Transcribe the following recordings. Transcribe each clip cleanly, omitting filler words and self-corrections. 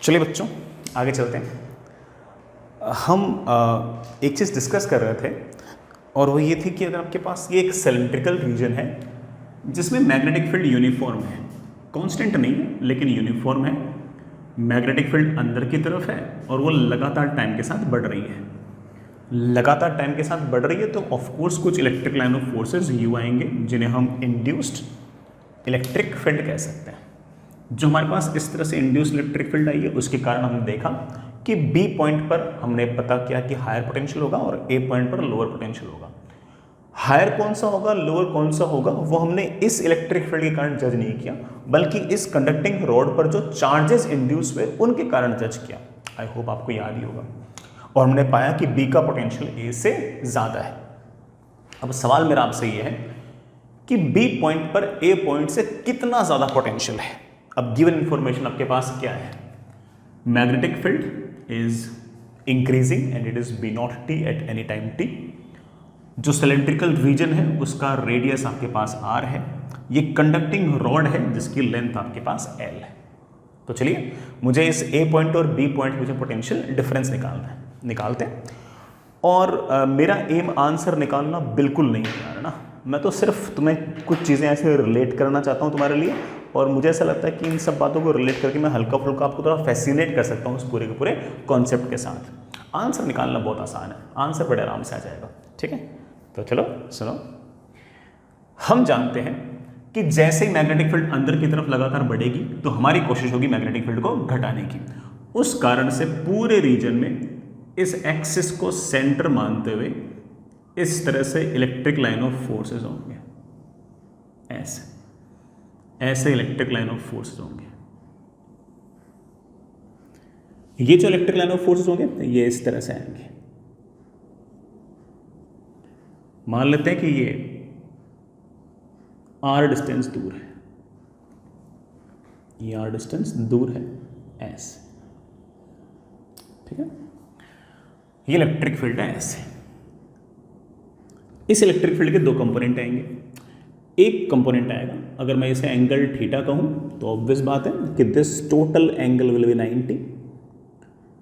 चलिए बच्चों आगे चलते हैं। हम एक चीज़ डिस्कस कर रहे थे और वो ये थी कि अगर आपके पास ये एक सिलेंड्रिकल रीजन है जिसमें मैग्नेटिक फील्ड यूनिफॉर्म है, कांस्टेंट नहीं है लेकिन यूनिफॉर्म है, मैग्नेटिक फील्ड अंदर की तरफ है और वो लगातार टाइम के साथ बढ़ रही है, लगातार टाइम के साथ बढ़ रही है, तो ऑफकोर्स कुछ electric line of forces you आएंगे जिन्हें हम इंड्यूस्ड इलेक्ट्रिक फील्ड कह सकते हैं। जो हमारे पास इस तरह से इंड्यूस्ड इलेक्ट्रिक फील्ड आई है उसके कारण हमने देखा कि बी पॉइंट पर हमने पता किया कि हायर पोटेंशियल होगा और ए पॉइंट पर लोअर पोटेंशियल होगा। हायर कौन सा होगा, लोअर कौन सा होगा, वो हमने इस इलेक्ट्रिक फील्ड के कारण जज नहीं किया बल्कि इस कंडक्टिंग रॉड पर जो चार्जेस इंड्यूस हुए उनके कारण जज किया। आई होप आपको याद ही होगा। और हमने पाया कि बी का पोटेंशियल ए से ज्यादा है। अब सवाल मेरा आपसे ये है कि बी पॉइंट पर ए पॉइंट से कितना ज्यादा पोटेंशियल है। अब गिवन इंफॉर्मेशन आपके पास क्या है, magnetic field is increasing and it is B not T at any time T. जो सिलेंड्रिकल रीजन है उसका रेडियस आपके पास आर है, ये कंडक्टिंग रॉड है जिसकी लेंथ आपके पास एल है। तो चलिए मुझे इस ए पॉइंट और बी पॉइंट के बीच पोटेंशियल डिफरेंस निकालना है, निकालते हैं। और मेरा एम आंसर निकालना बिल्कुल नहीं है यार ना, मैं तो सिर्फ तुम्हें कुछ चीज़ें ऐसे रिलेट करना चाहता हूँ तुम्हारे लिए, और मुझे ऐसा लगता है कि इन सब बातों को रिलेट करके मैं हल्का फुल्का आपको थोड़ा फैसिनेट कर सकता हूँ उस पूरे के पूरे कॉन्सेप्ट के साथ। आंसर निकालना बहुत आसान है, आंसर बड़े आराम से आ जाएगा, ठीक है। तो चलो सुनो, हम जानते हैं कि जैसे ही मैग्नेटिक फील्ड अंदर की तरफ लगातार बढ़ेगी तो हमारी कोशिश होगी मैग्नेटिक फील्ड को घटाने की। उस कारण से पूरे रीजन में इस एक्सिस को सेंटर मानते हुए इस तरह से इलेक्ट्रिक लाइन ऑफ फोर्सेस होंगे, ऐसे ऐसे इलेक्ट्रिक लाइन ऑफ फोर्सेस होंगे। ये जो इलेक्ट्रिक लाइन ऑफ फोर्सेस होंगे ये इस तरह से आएंगे। मान लेते हैं कि ये आर डिस्टेंस दूर है, ये आर डिस्टेंस दूर है ऐसे, ठीक है। ये इलेक्ट्रिक फील्ड है ऐसे। इस इलेक्ट्रिक फील्ड के दो कंपोनेंट आएंगे। एक कंपोनेंट आएगा, अगर मैं इसे एंगल थीटा कहूं तो ऑब्वियस बात है कि this total angle will be 90,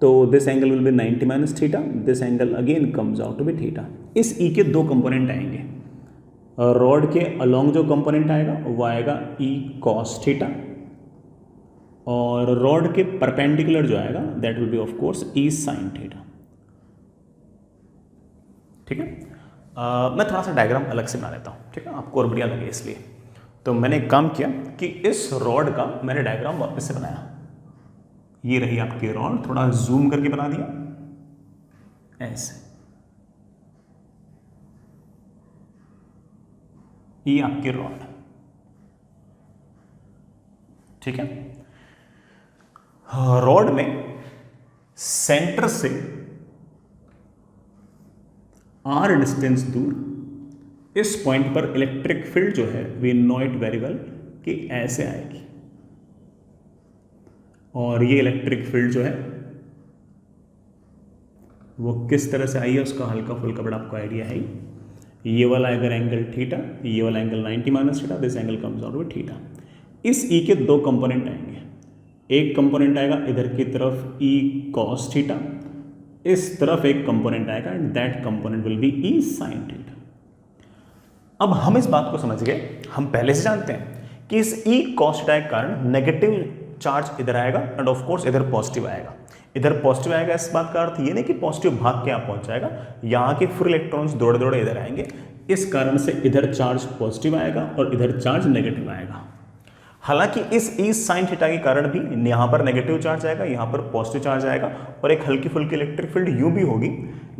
तो this angle will be 90 minus theta, this angle again comes out to be theta. इस ई के दो कंपोनेंट आएंगे। रॉड के अलोंग जो कंपोनेंट आएगा वो आएगा ई कॉस थीटा, और रॉड के परपेंडिकुलर जो आएगा that will be of course E sine theta, ठीक है। मैं थोड़ा सा डायग्राम अलग से बना लेता हूँ, ठीक है, आपको और बढ़िया लगे इसलिए। तो मैंने एक काम किया कि इस रॉड का मैंने डायग्राम वापस से बनाया। ये रही आपकी रॉड, थोड़ा जूम करके बना दिया ऐसे। ये आपकी रॉड, ठीक है। रॉड में सेंटर से आर डिस्टेंस दूर इस पॉइंट पर इलेक्ट्रिक फील्ड जो है we know it very well कि ऐसे आएगी, और ये इलेक्ट्रिक फील्ड जो है वो किस तरह से आई है उसका हल्का फुल्का बड़ा आपको आइडिया है। ये वाला अगर एंगल थीटा, ये वाला angle 90 minus theta, this angle comes out with theta. इस ई के दो कंपोनेंट आएंगे। एक कंपोनेंट आएगा इधर की तरफ ई कॉस थीटा, इस तरफ एक कंपोनेंट आएगा and that component will be E sine theta. अब हम इस बात को समझ गए, हम पहले से जानते हैं कि इस ई कॉस थीटा के कारण नेगेटिव चार्ज इधर आएगा एंड ऑफ कोर्स इधर पॉजिटिव आएगा। इधर पॉजिटिव आएगा, इस बात का अर्थ ये नहीं कि पॉजिटिव भाग के यहाँ पहुंच जाएगा, यहाँ के फ्री इलेक्ट्रॉन्स दौड़े दौड़े इधर आएंगे। इस कारण से इधर चार्ज पॉजिटिव आएगा और इधर चार्ज नेगेटिव आएगा। हालांकि इस ई साइन थीटा के कारण भी यहाँ पर नेगेटिव चार्ज आएगा, यहाँ पर पॉजिटिव चार्ज आएगा और एक हल्की फुल्की इलेक्ट्रिक फील्ड यूं भी होगी,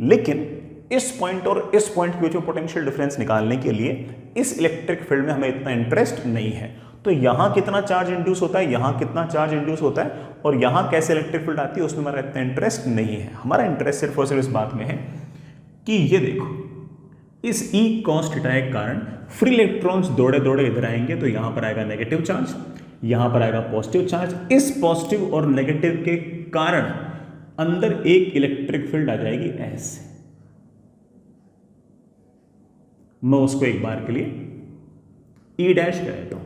लेकिन इस पॉइंट और इस पॉइंट के बीच में पोटेंशियल डिफरेंस निकालने के लिए इस इलेक्ट्रिक फील्ड में हमें इतना इंटरेस्ट नहीं है। तो यहाँ कितना चार्ज इंड्यूस होता है, यहाँ कितना चार्ज इंड्यूस होता है और यहाँ कैसे इलेक्ट्रिक फील्ड आती है उसमें हमारा इतना इंटरेस्ट नहीं है। हमारा इंटरेस्ट सिर्फ और सिर्फ इस बात में है कि ये देखो, इस ई कॉस थीटा के कारण फ्री इलेक्ट्रॉन्स दौड़े दौड़े इधर आएंगे, तो यहां पर आएगा नेगेटिव चार्ज, यहां पर आएगा पॉजिटिव चार्ज। इस पॉजिटिव और नेगेटिव के कारण अंदर एक इलेक्ट्रिक फील्ड आ जाएगी ऐसे। मैं उसको एक बार के लिए ई डैश कह देता हूं।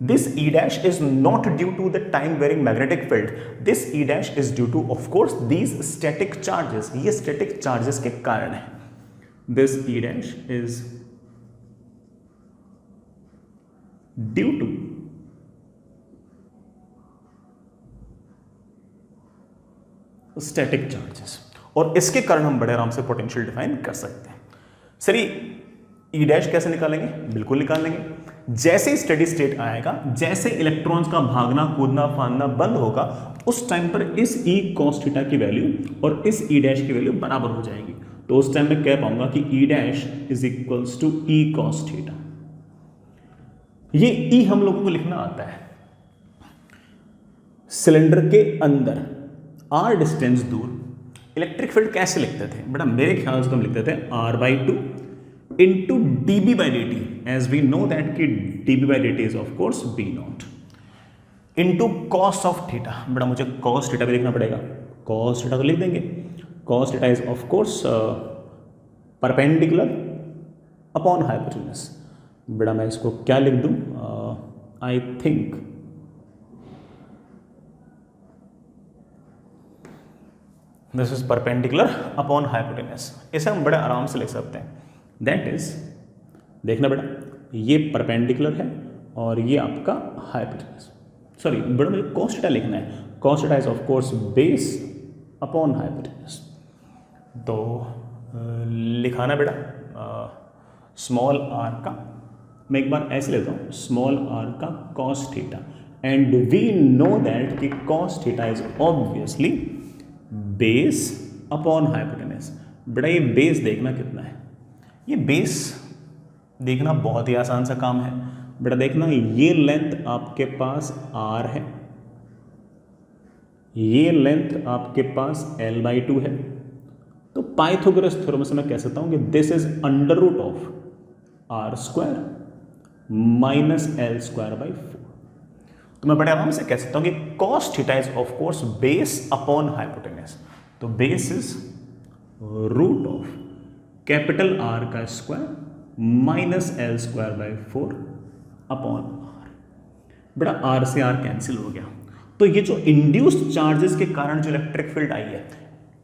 This E dash is not due to the time varying magnetic field. This E dash is due to, of course, these static charges. ये static charges के कारण है. This E dash is due to static charges. और इसके कारण हम बड़े आराम से पोटेंशियल डिफाइन कर सकते हैं. सर ई डैश कैसे निकालेंगे? बिल्कुल निकालेंगे. जैसे स्टेडी स्टेट आएगा, जैसे इलेक्ट्रॉन्स का भागना कूदना फांदना बंद होगा, उस टाइम पर इस ई कॉस थीटा की वैल्यू और इस ई डैश की वैल्यू बराबर हो जाएगी. तो उस टाइम में कह पाऊंगा कि E dash is equals to E cos theta. ये ई हम लोगों को लिखना आता है. सिलेंडर के अंदर आर डिस्टेंस दूर इलेक्ट्रिक फील्ड कैसे लिखते थे? बेटा मेरे ख्याल से हम लिखते थे r/2 into dB by dt, as we know that कि dB by dt is of course b0 into cos of theta. बेटा मुझे कॉस थीटा भी लिखना पड़ेगा. कॉस थीटा तो लिख देंगे. Cos theta is of course perpendicular upon hypotenuse. बेटा मैं इसको क्या लिख दूं? I think this is perpendicular upon hypotenuse. इसे हम बड़े आराम से लिख सकते हैं. दैट इज, देखना बेटा, ये परपेंडिकुलर है और ये आपका हाइपोटेन्यूज. सॉरी बेटा मुझे कॉस थीटा लिखना है. Cos theta is of course base upon hypotenuse. तो लिखाना बेटा स्मॉल आर का, मैं एक बार ऐसे लेता हूँ, स्मॉल आर का cos theta, and we know that कि cos theta is obviously base upon hypotenuse. बेटा ये बेस देखना कितना है? ये बेस देखना बहुत ही आसान सा काम है. बेटा देखना ये लेंथ आपके पास r है, ये लेंथ आपके पास l/2 है. तो पाइथागोरस थ्योरम से मैं कह सकता हूं कि this is under root of r² minus l²/4. तो मैं बड़े आराम से कह सकता हूं कि cos theta is of course base upon hypotenuse. तो base is root of capital R का square minus l²/4 upon R. बेटा R से R कैंसिल हो गया. तो ये जो इंड्यूस्ड चार्जेस के कारण जो इलेक्ट्रिक फील्ड आई है,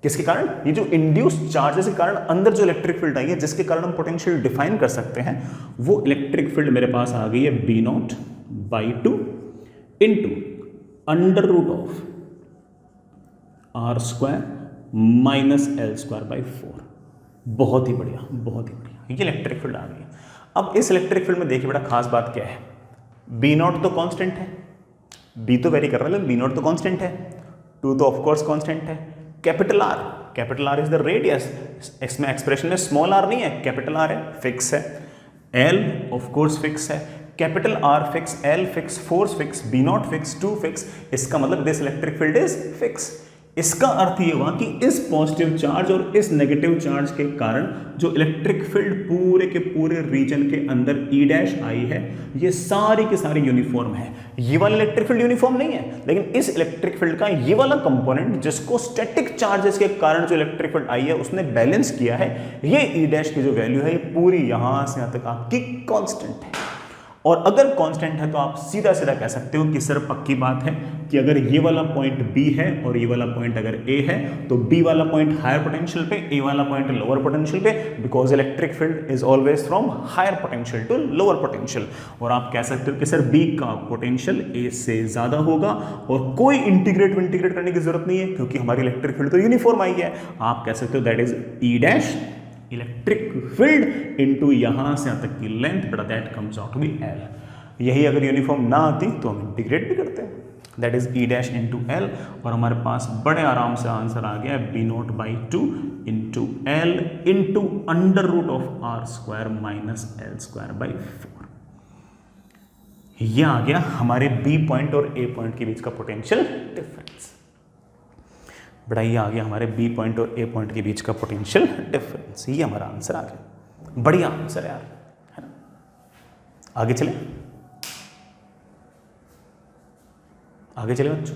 किसके कारण? ये जो इंड्यूस्ड चार्जेस के कारण अंदर जो इलेक्ट्रिक फील्ड आई है, जिसके कारण हम पोटेंशियल डिफाइन कर सकते हैं, वो इलेक्ट्रिक फील्ड मेरे पास आ गई है b0/2 into under root of r² minus l²/4. बहुत ही बढ़िया, बहुत ही बढ़िया. ये इलेक्ट्रिक फील्ड आ गई है. अब इस इलेक्ट्रिक फील्ड में देखिए बेटा खास बात क्या है? b0 तो कांस्टेंट है, b तो वेरी कर रहा है, b0 तो कांस्टेंट है, 2 तो ऑफ कोर्स कांस्टेंट है. Capital R is the radius. इसमें एक्सप्रेशन में स्मॉल r नहीं है, कैपिटल R है, फिक्स है. l ऑफ कोर्स फिक्स है. Capital R fix, l fix, force fix, b0 fix, 2 fix. इसका मतलब this electric field is fix. इसका अर्थ ये हुआ कि इस पॉजिटिव चार्ज और इस नेगेटिव चार्ज के कारण जो इलेक्ट्रिक फील्ड पूरे के पूरे रीजन के अंदर ई डैश आई है, ये सारी की सारी यूनिफॉर्म है. ये वाला इलेक्ट्रिक फील्ड यूनिफॉर्म नहीं है, लेकिन इस इलेक्ट्रिक फील्ड का ये वाला कंपोनेंट जिसको स्टैटिक चार्जेस के कारण जो इलेक्ट्रिक फील्ड आई है उसने बैलेंस किया है, ये ई डैश की जो वैल्यू है ये पूरी यहां से यहां तक आपकी कांस्टेंट है. और अगर कांस्टेंट है तो आप सीधा सीधा कह सकते हो कि सर पक्की बात है कि अगर ये वाला पॉइंट B है और ये वाला पॉइंट अगर A है, तो B वाला पॉइंट हायर पोटेंशियल पे, A वाला पॉइंट लोअर पोटेंशियल पे, because electric field is always from higher potential to lower potential. और आप कह सकते हो कि सर B का पोटेंशियल A से ज्यादा होगा और कोई इंटीग्रेट करने की जरूरत नहीं है क्योंकि हमारी इलेक्ट्रिक फील्ड तो यूनिफॉर्म आई है. आप कह सकते हो that is E dash electric field into यहां से यहां तक की length, but that comes out to be L. यही अगर यूनिफॉर्म ना आती तो हम इंटीग्रेट भी करते हैं. That is E dash into L. और हमारे पास बड़े आराम से आंसर आ गया b0/2 into L into under root of r² minus l²/4. यह आ गया हमारे B पॉइंट और A पॉइंट के बीच का पोटेंशियल डिफरेंस. बड़ा ये आ गया हमारे B पॉइंट और A पॉइंट के बीच का पोटेंशियल डिफरेंस. ये हमारा आंसर आ गया. बढ़िया आंसर है यार, है ना? आगे चले बच्चों.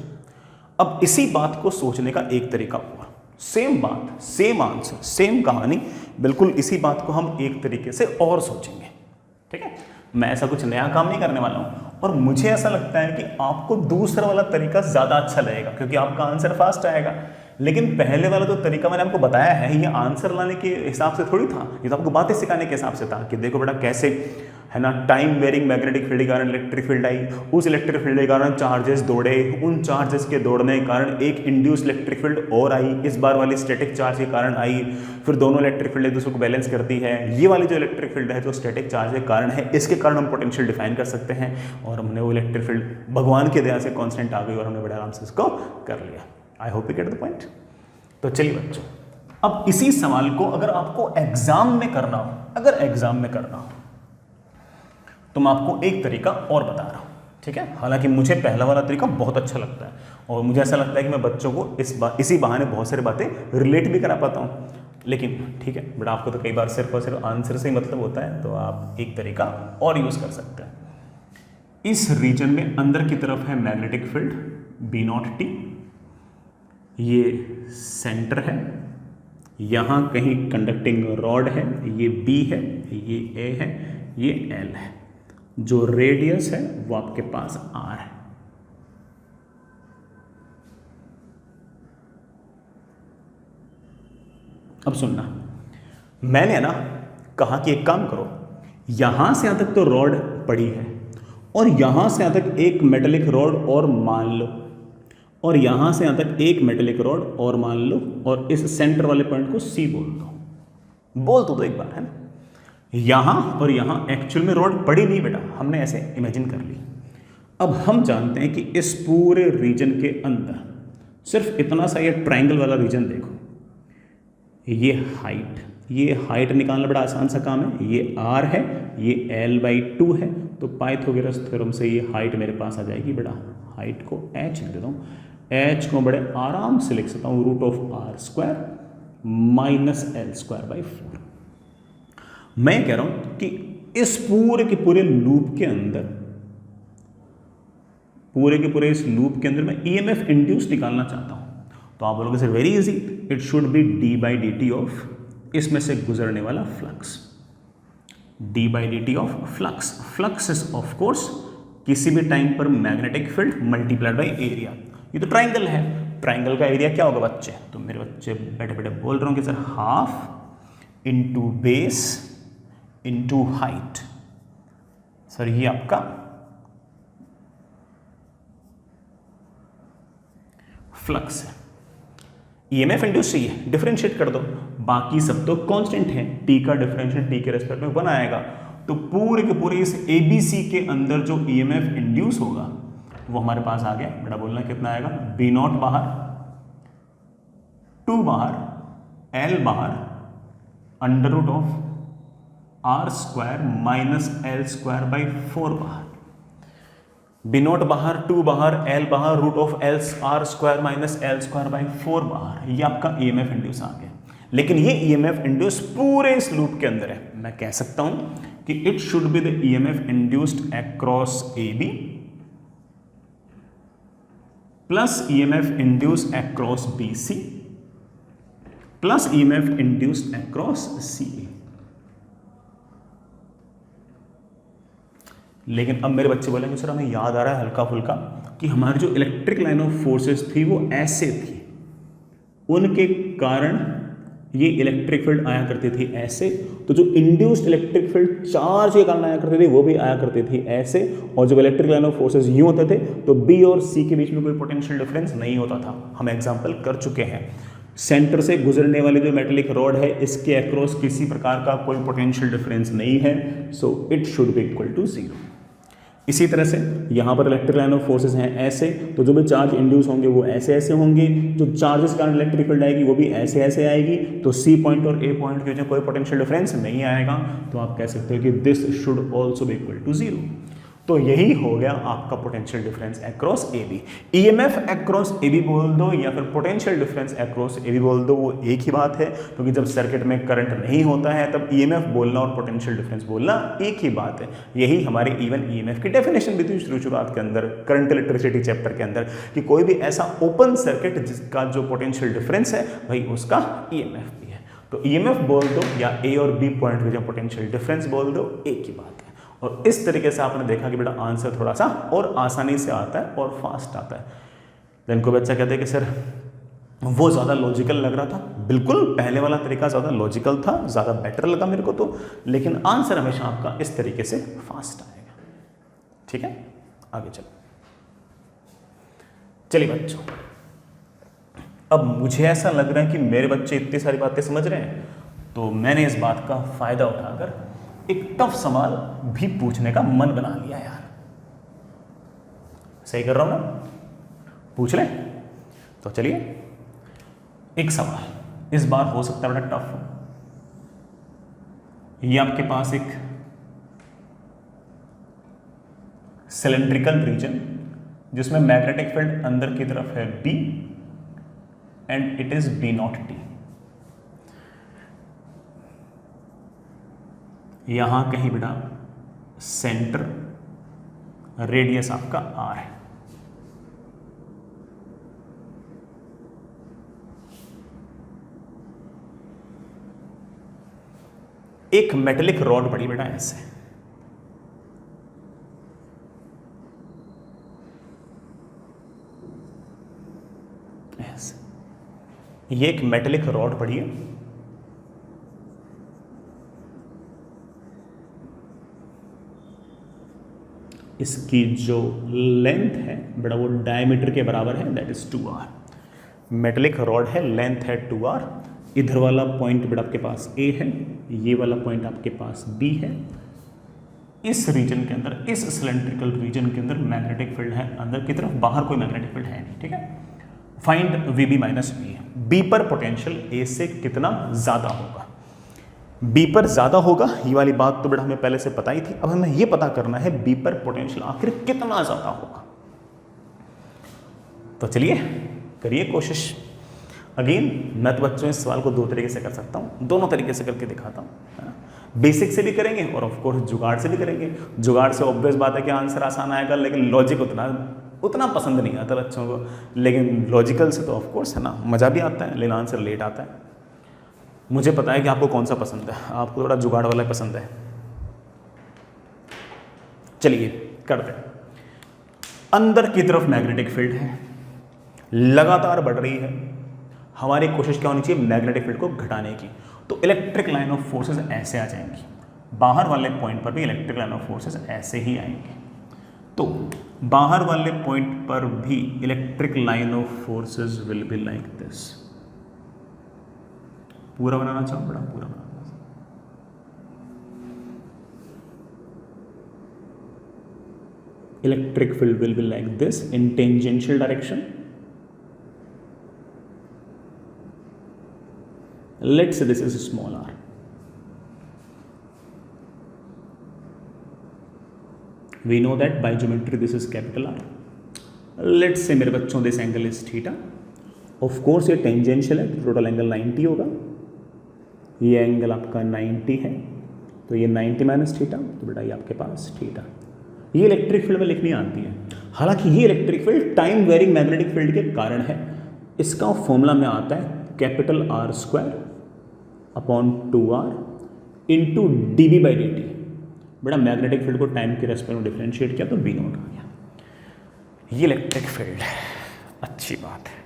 अब इसी बात को सोचने का एक तरीका और, सेम बात, सेम आंसर, सेम कहानी, बिल्कुल इसी बात को हम एक तरीके से और सोचेंगे. ठीक है, मैं ऐसा कुछ नया काम नहीं करने वाला हूं. और मुझे ऐसा लगता है कि आपको दूसरा वाला तरीका ज़्यादा अच्छा लगेगा क्योंकि आपका आंसर फास्ट आएगा। लेकिन पहले वाला जो तरीका मैंने आपको बताया है ये आंसर लाने के हिसाब से थोड़ी था, ये तो आपको बातें सिखाने के हिसाब से था कि देखो बेटा कैसे है ना, टाइम वेरिंग मैग्नेटिक फील्ड के कारण इलेक्ट्रिक फील्ड आई, उस इलेक्ट्रिक फील्ड के कारण चार्जेस दौड़े, उन चार्जेस के दौड़ने के कारण एक इंड्यूस इलेक्ट्रिक फील्ड और आई, इस बार वाली स्टैटिक चार्ज के कारण आई, फिर दोनों इलेक्ट्रिक फील्ड एक दूसरे को बैलेंस करती है, ये वाली जो इलेक्ट्रिक फील्ड है जो स्टैटिक चार्ज के कारण है, इसके कारण हम पोटेंशियल डिफाइन कर सकते हैं। और हमने वो इलेक्ट्रिक फील्ड भगवान की दया से कॉन्स्टेंट आ गई और हमने बड़े आराम से इसको कर लिया। I hope you get the point. तो चलिए बच्चों, अब इसी सवाल को अगर आपको एग्जाम में करना हो, अगर एग्जाम में करना हो तो मैं आपको एक तरीका और बता रहा हूं, ठीक है। हालांकि मुझे पहला वाला तरीका बहुत अच्छा लगता है और मुझे ऐसा लगता है कि मैं बच्चों को इसी बहाने बहुत सारी बातें रिलेट भी करा पाता हूं, लेकिन ठीक है बट आपको तो कई बार सिर्फ और सिर्फ आंसर से ही मतलब होता है, तो आप एक तरीका और यूज कर सकते हैं। इस रीजन में अंदर की तरफ है मैग्नेटिक फील्ड B0T, ये सेंटर है, यहां कहीं कंडक्टिंग रॉड है, ये B है, ये A है, ये L है, जो रेडियस है वो आपके पास R है। अब सुनना, मैंने ना कहा कि एक काम करो, यहां से यहां तक तो रॉड पड़ी है और यहां से यहां तक एक मेटेलिक रॉड और मान लो, और यहां से यहां तक एक मेटेलिक रॉड और मान लो, और इस सेंटर वाले पॉइंट को C बोल तो दो एक बार, है ना। यहां और यहां एक्चुअल में रॉड पड़ी नहीं बेटा, हमने ऐसे इमेजिन कर ली। अब हम जानते हैं कि इस पूरे रीजन के अंदर सिर्फ इतना सा ये ट्रायंगल वाला रीजन देखो, ये हाइट निकालना बड़ा आसान सा काम है, ये R है, ये L/2 है, तो पाइथागोरस थ्योरम से ये हाइट मेरे पास आ जाएगी बेटा, हाइट को H लिख देता हूँ, H को बड़े आराम से लिख सकता हूँ √R² - L²/4। मैं कह रहा हूं कि इस पूरे के पूरे लूप के अंदर, इस लूप के अंदर मैं EMF इंड्यूस निकालना चाहता हूं, तो आप बोलोगे sir very easy, it should B d/dt of इसमें से गुजरने वाला flux, d/dt of flux is of course किसी भी टाइम पर magnetic field multiplied by area. ये तो ट्राइंगल है, ट्राइंगल का एरिया क्या होगा बच्चे, तो मेरे बच्चे बैठे बैठे बोल रहे होंगे sir half into base into height. Sir ये आपका फ्लक्स है, EMF इंड्यूस चाहिए, डिफरेंशिएट कर दो, बाकी सब तो कांस्टेंट है, t का डिफरेंशियल t के रेस्पेक्ट में 1 आएगा, तो पूरे के पूरे इस ABC के अंदर जो EMF इंड्यूस होगा वो हमारे पास आ गया बेटा, बोलना कितना आएगा, B0 बाहर, 2 बाहर, L बाहर, √R² - L²/4 बाहर, B0 बाहर, 2 बाहर, L बाहर, √R² - L²/4 बाहर, ये आपका EMF इंड्यूस आ गया। लेकिन ये EMF इंड्यूस पूरे इस लूप के अंदर है, मैं कह सकता हूं कि it should be the EMF induced across AB plus EMF induced across BC plus EMF induced across CA। लेकिन अब मेरे बच्चे बोलेंगे सर हमें याद आ रहा है हल्का फुल्का कि हमारी जो इलेक्ट्रिक लाइन ऑफ फोर्सेस थी वो ऐसे थी, उनके कारण ये इलेक्ट्रिक फील्ड आया करती थी ऐसे, तो जो इंड्यूस्ड इलेक्ट्रिक फील्ड चार्ज के कारण आया करती थी वो भी आया करती थी ऐसे, और जब इलेक्ट्रिक लाइन ऑफ फोर्सेस यूं होते थे तो B और C के बीच में कोई पोटेंशियल डिफरेंस नहीं होता था। हम एग्जाम्पल कर चुके हैं, सेंटर से गुजरने वाली जो मेटेलिक रॉड है इसके अक्रॉस किसी प्रकार का कोई पोटेंशियल डिफरेंस नहीं है, so it should be equal to 0। इसी तरह से यहाँ पर इलेक्ट्रिक लाइन ऑफ फोर्सेस हैं ऐसे, तो जो भी चार्ज इंड्यूस होंगे वो ऐसे ऐसे होंगे, जो चार्जेस कारण इलेक्ट्रिक फील्ड आएगी वो भी ऐसे ऐसे आएगी, तो C पॉइंट और A पॉइंट के बीच में कोई पोटेंशियल डिफरेंस नहीं आएगा, तो आप कह सकते हो कि this should also be equal to 0। तो यही हो गया आपका potential difference across AB। EMF across AB बोल दो या फिर पोटेंशियल डिफरेंस अक्रॉस AB बोल दो, वो एक ही बात है, क्योंकि जब सर्किट में करंट नहीं होता है तब EMF बोलना और पोटेंशियल डिफरेंस बोलना एक ही बात है। यही हमारी इवन EMF की डेफिनेशन भी थी शुरुआत के अंदर, करंट इलेक्ट्रिसिटी चैप्टर के अंदर, कि कोई भी ऐसा ओपन सर्किट जिसका जो पोटेंशियल डिफरेंस है भाई उसका EMF भी है। तो EMF बोल दो या A और B पॉइंट के जो पोटेंशियल डिफरेंस बोल दो, एक ही बात है। और इस तरीके से आपने देखा कि बेटा आंसर थोड़ा सा और आसानी से आता है और फास्ट आता है। देन कोई बच्चा कहते हैं कि सर वो ज़्यादा लॉजिकल लग रहा था। बिल्कुल पहले वाला तरीका ज़्यादा लॉजिकल था, ज़्यादा बेटर लगा मेरे को तो, लेकिन आंसर हमेशा आपका इस तरीके से फास्ट आएगा। ठीक है, आगे चलो। चलिए बच्चों, अब मुझे ऐसा लग रहा है कि मेरे बच्चे इतनी सारी बातें समझ रहे हैं, तो मैंने इस बात का फायदा उठाकर एक टफ सवाल भी पूछने का मन बना लिया यार। सही कर रहा हूं ना? पूछ लें? तो चलिए, एक सवाल इस बार हो सकता है बड़ा टफ हो। ये आपके पास एक सिलेंड्रिकल रीजन जिसमें मैग्नेटिक फील्ड अंदर की तरफ है B and it is B0T। यहां कहीं बेटा सेंटर, रेडियस आपका R है। एक मेटेलिक रॉड पड़ी बेटा ऐसे, ये एक मेटेलिक रॉड पड़ी है। इसकी जो लेंथ है बेटा वो डायमीटर के बराबर है, that is 2r। Metallic rod है, लेंथ है 2r। इधर वाला पॉइंट बेटा आपके पास A है, ये वाला पॉइंट आपके पास B है। इस रीजन के अंदर, इस सिलेंड्रिकल रीजन के अंदर मैग्नेटिक फील्ड है अंदर की तरफ, बाहर कोई मैग्नेटिक फील्ड है नहीं। ठीक है, find VB minus B। B पर पोटेंशियल A से कितना ज्यादा होगा? B पर ज्यादा होगा, ये वाली बात तो बेटा हमें पहले से पता ही थी। अब हमें ये पता करना है B पर पोटेंशियल आखिर कितना ज्यादा होगा। तो चलिए करिए कोशिश। अगेन मैं तो बच्चों इस सवाल को दो तरीके से कर सकता हूँ, दोनों तरीके से करके दिखाता हूँ। बेसिक से भी करेंगे और ऑफ कोर्स जुगाड़ से भी करेंगे। जुगाड़ से ऑब्वियस बात है कि आंसर आसान आएगा, लेकिन लॉजिक उतना पसंद नहीं आता बच्चों को। लेकिन लॉजिकल से तो ऑफ कोर्स है ना, मज़ा भी आता है, लेकिन आंसर लेट आता है। मुझे पता है कि आपको कौन सा पसंद है, आपको थोड़ा जुगाड़ वाला पसंद है। चलिए करते हैं। अंदर की तरफ मैग्नेटिक फील्ड है, लगातार बढ़ रही है। हमारी कोशिश क्या होनी चाहिए? मैग्नेटिक फील्ड को घटाने की। तो इलेक्ट्रिक लाइन ऑफ फोर्सेस ऐसे आ जाएंगी, बाहर वाले पॉइंट पर भी इलेक्ट्रिक लाइन ऑफ फोर्सेस ऐसे ही आएंगे। तो बाहर वाले पॉइंट पर भी electric line of forces will be like this. पूरा बनाना चाहो बड़ा, पूरा बनाना। Electric field will be like this in tangential direction. Let's say this is small r. We know that by geometry this is capital R. Let's say मेरे बच्चों this angle is theta. Of course ये tangential है तो total angle 90 होगा। ये angle आपका 90 है तो ये 90 माइनस थीटा, तो बेटा ये आपके पास थीटा। ये इलेक्ट्रिक फील्ड में लिखनी आती है। हालांकि ये electric field time varying magnetic field के कारण है। इसका फॉर्मूला में आता है capital R square upon 2r into dB by dt। बेटा मैग्नेटिक फील्ड को टाइम के रेस्पेक्ट में डिफरेंशिएट किया तो B0 आ गया। ये इलेक्ट्रिक फील्ड है, अच्छी बात है।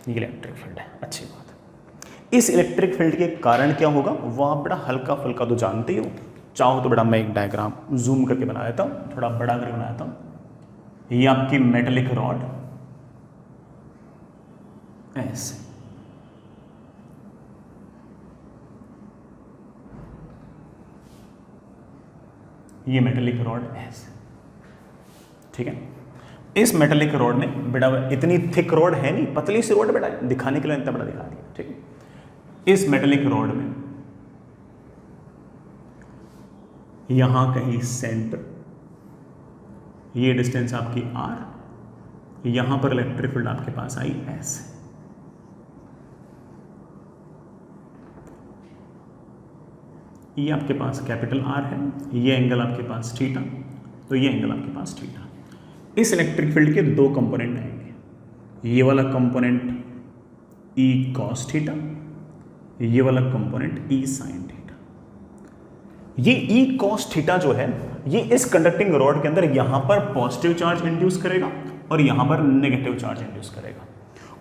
ये इलेक्ट्रिक फील्ड है, अच्छी बात है। इस इलेक्ट्रिक फील्ड के कारण क्या होगा वो आप बेटा हल्का फुल्का तो जानते ही हो। चाहो तो बेटा मैं एक डायग्राम जूम करके बना देता हूँ, थोड़ा बड़ा करके बना देता हूँ। ये आपकी मेटेलिक रॉड ऐसे, ये मेटेलिक रॉड ऐसे, ठीक है। इस मेटेलिक रॉड ने बेटा इतनी थिक रॉड है नहीं, पतली सी रॉड बेटा, दिखाने के लिए इतना बड़ा दिखा दिया, ठीक है। इस मेटेलिक रॉड में यहां कहीं सेंटर, ये डिस्टेंस आपकी r, यहां पर इलेक्ट्रिक फील्ड आपके पास आई ऐसे। ये आपके पास कैपिटल R है, ये एंगल आपके पास थीटा, तो ये एंगल आपके पास थीटा। इस इलेक्ट्रिक फील्ड के दो कंपोनेंट आएंगे, ये वाला कंपोनेंट E cos थीटा, ये वाला कंपोनेंट E sin थीटा। ये ई कॉस थीटा जो है ये इस कंडक्टिंग रॉड के अंदर यहां पर पॉजिटिव चार्ज इंड्यूस करेगा और यहां पर नेगेटिव चार्ज इंड्यूस करेगा,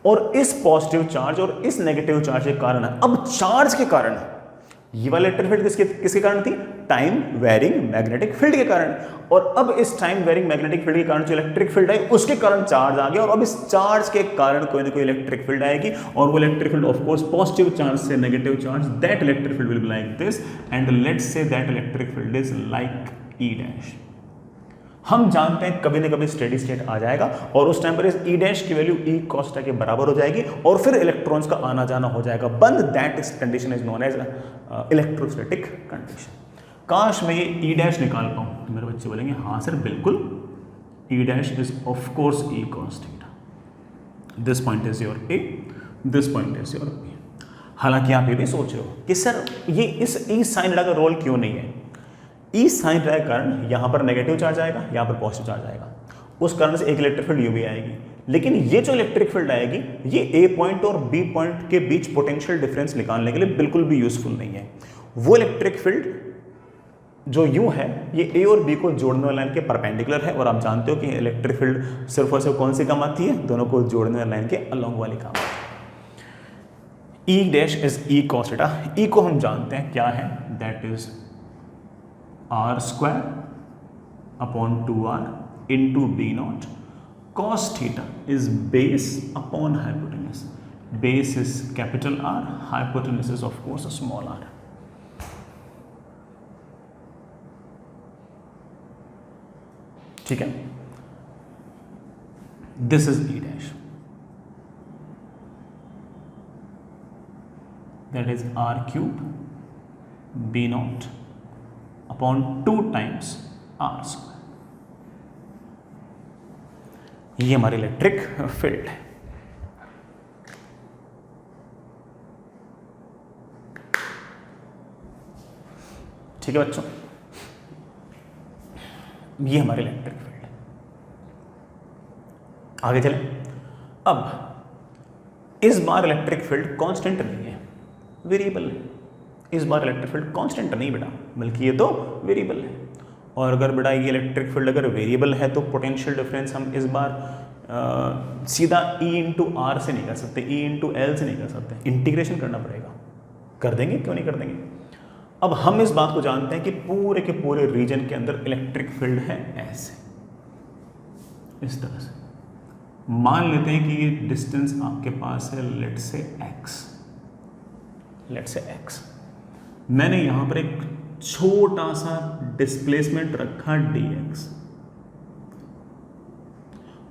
और इस पॉजिटिव चार्ज और इस नेगेटिव चार्ज के कारण, अब चार्ज के कारण, ये वाला इलेक्ट्रिक फील्ड किसके कारण थी? टाइम वेरिंग मैग्नेटिक फील्ड के कारण। और अब इस टाइम वेरिंग मैग्नेटिक फील्ड के कारण जो इलेक्ट्रिक फील्ड है उसके कारण चार्ज आ गया, और अब इस चार्ज के कारण कोई ना कोई इलेक्ट्रिक फील्ड आएगी, और वो electric field of course positive charge से negative charge, that electric field will be like this, and let's say that electric field is like E dash. हम जानते हैं कभी ना कभी स्टेडी स्टेट आ जाएगा और उस टाइम पर इस ई डैश की वैल्यू ई कॉस के बराबर हो जाएगी और फिर इलेक्ट्रॉन्स का आना जाना हो जाएगा बंद। दैट इस condition is known as electrostatic condition. काश मैं ये ई डैश निकाल पाऊं तो मेरे बच्चे बोलेंगे हाँ सर बिल्कुल, E dash is of course E cos theta, this point is your A, this point is your B. हालांकि आप ये भी सोच रहे हो कि सर ये इस ई साइन का रोल क्यों नहीं है? ई साइन के कारण यहाँ पर नेगेटिव चार्ज आएगा, यहाँ पर पॉजिटिव चार्ज आएगा, उस कारण से एक इलेक्ट्रिक फील्ड यू भी आएगी, लेकिन ये जो इलेक्ट्रिक फील्ड आएगी ये ए पॉइंट और बी पॉइंट के बीच पोटेंशियल डिफरेंस निकालने के लिए बिल्कुल भी यूजफुल नहीं है। वो इलेक्ट्रिक फील्ड जो यू है ये ए और बी को जोड़ने वाली लाइन के परपेंडिकुलर है, और आप जानते हो कि इलेक्ट्रिक फील्ड सिर्फ और सिर्फ कौन सी काम आती है? दोनों को जोड़ने वाली लाइन के अलोंग वाली काम आती है। E dash is E cos theta. E को हम जानते हैं क्या है, that is R square upon 2r into B naught. Cos theta is base upon hypotenuse. Base is capital R, hypotenuse is of course small R. ठीक है, this is E dash, that is R cube B not upon 2 times are square. ये हमारी electric field है। ठीक है बच्चों, ये हमारी इलेक्ट्रिक फील्ड है। आगे चलें। अब इस बार इलेक्ट्रिक फील्ड कांस्टेंट नहीं है, वेरिएबल है। इस बार इलेक्ट्रिक फील्ड कांस्टेंट नहीं बेटा, बल्कि ये तो वेरिएबल है। और अगर बेटा ये इलेक्ट्रिक फील्ड अगर वेरिएबल है तो पोटेंशियल डिफरेंस हम इस बार सीधा E इंटू आर से नहीं कर सकते, E इंटू एल से नहीं कर सकते, इंटीग्रेशन करना पड़ेगा। कर देंगे, क्यों नहीं कर देंगे। अब हम इस बात को जानते हैं कि पूरे के पूरे रीजन के अंदर इलेक्ट्रिक फील्ड है ऐसे, इस तरह से। मान लेते हैं कि ये डिस्टेंस आपके पास है लेट्स से x। मैंने यहां पर एक छोटा सा डिस्प्लेसमेंट रखा dx।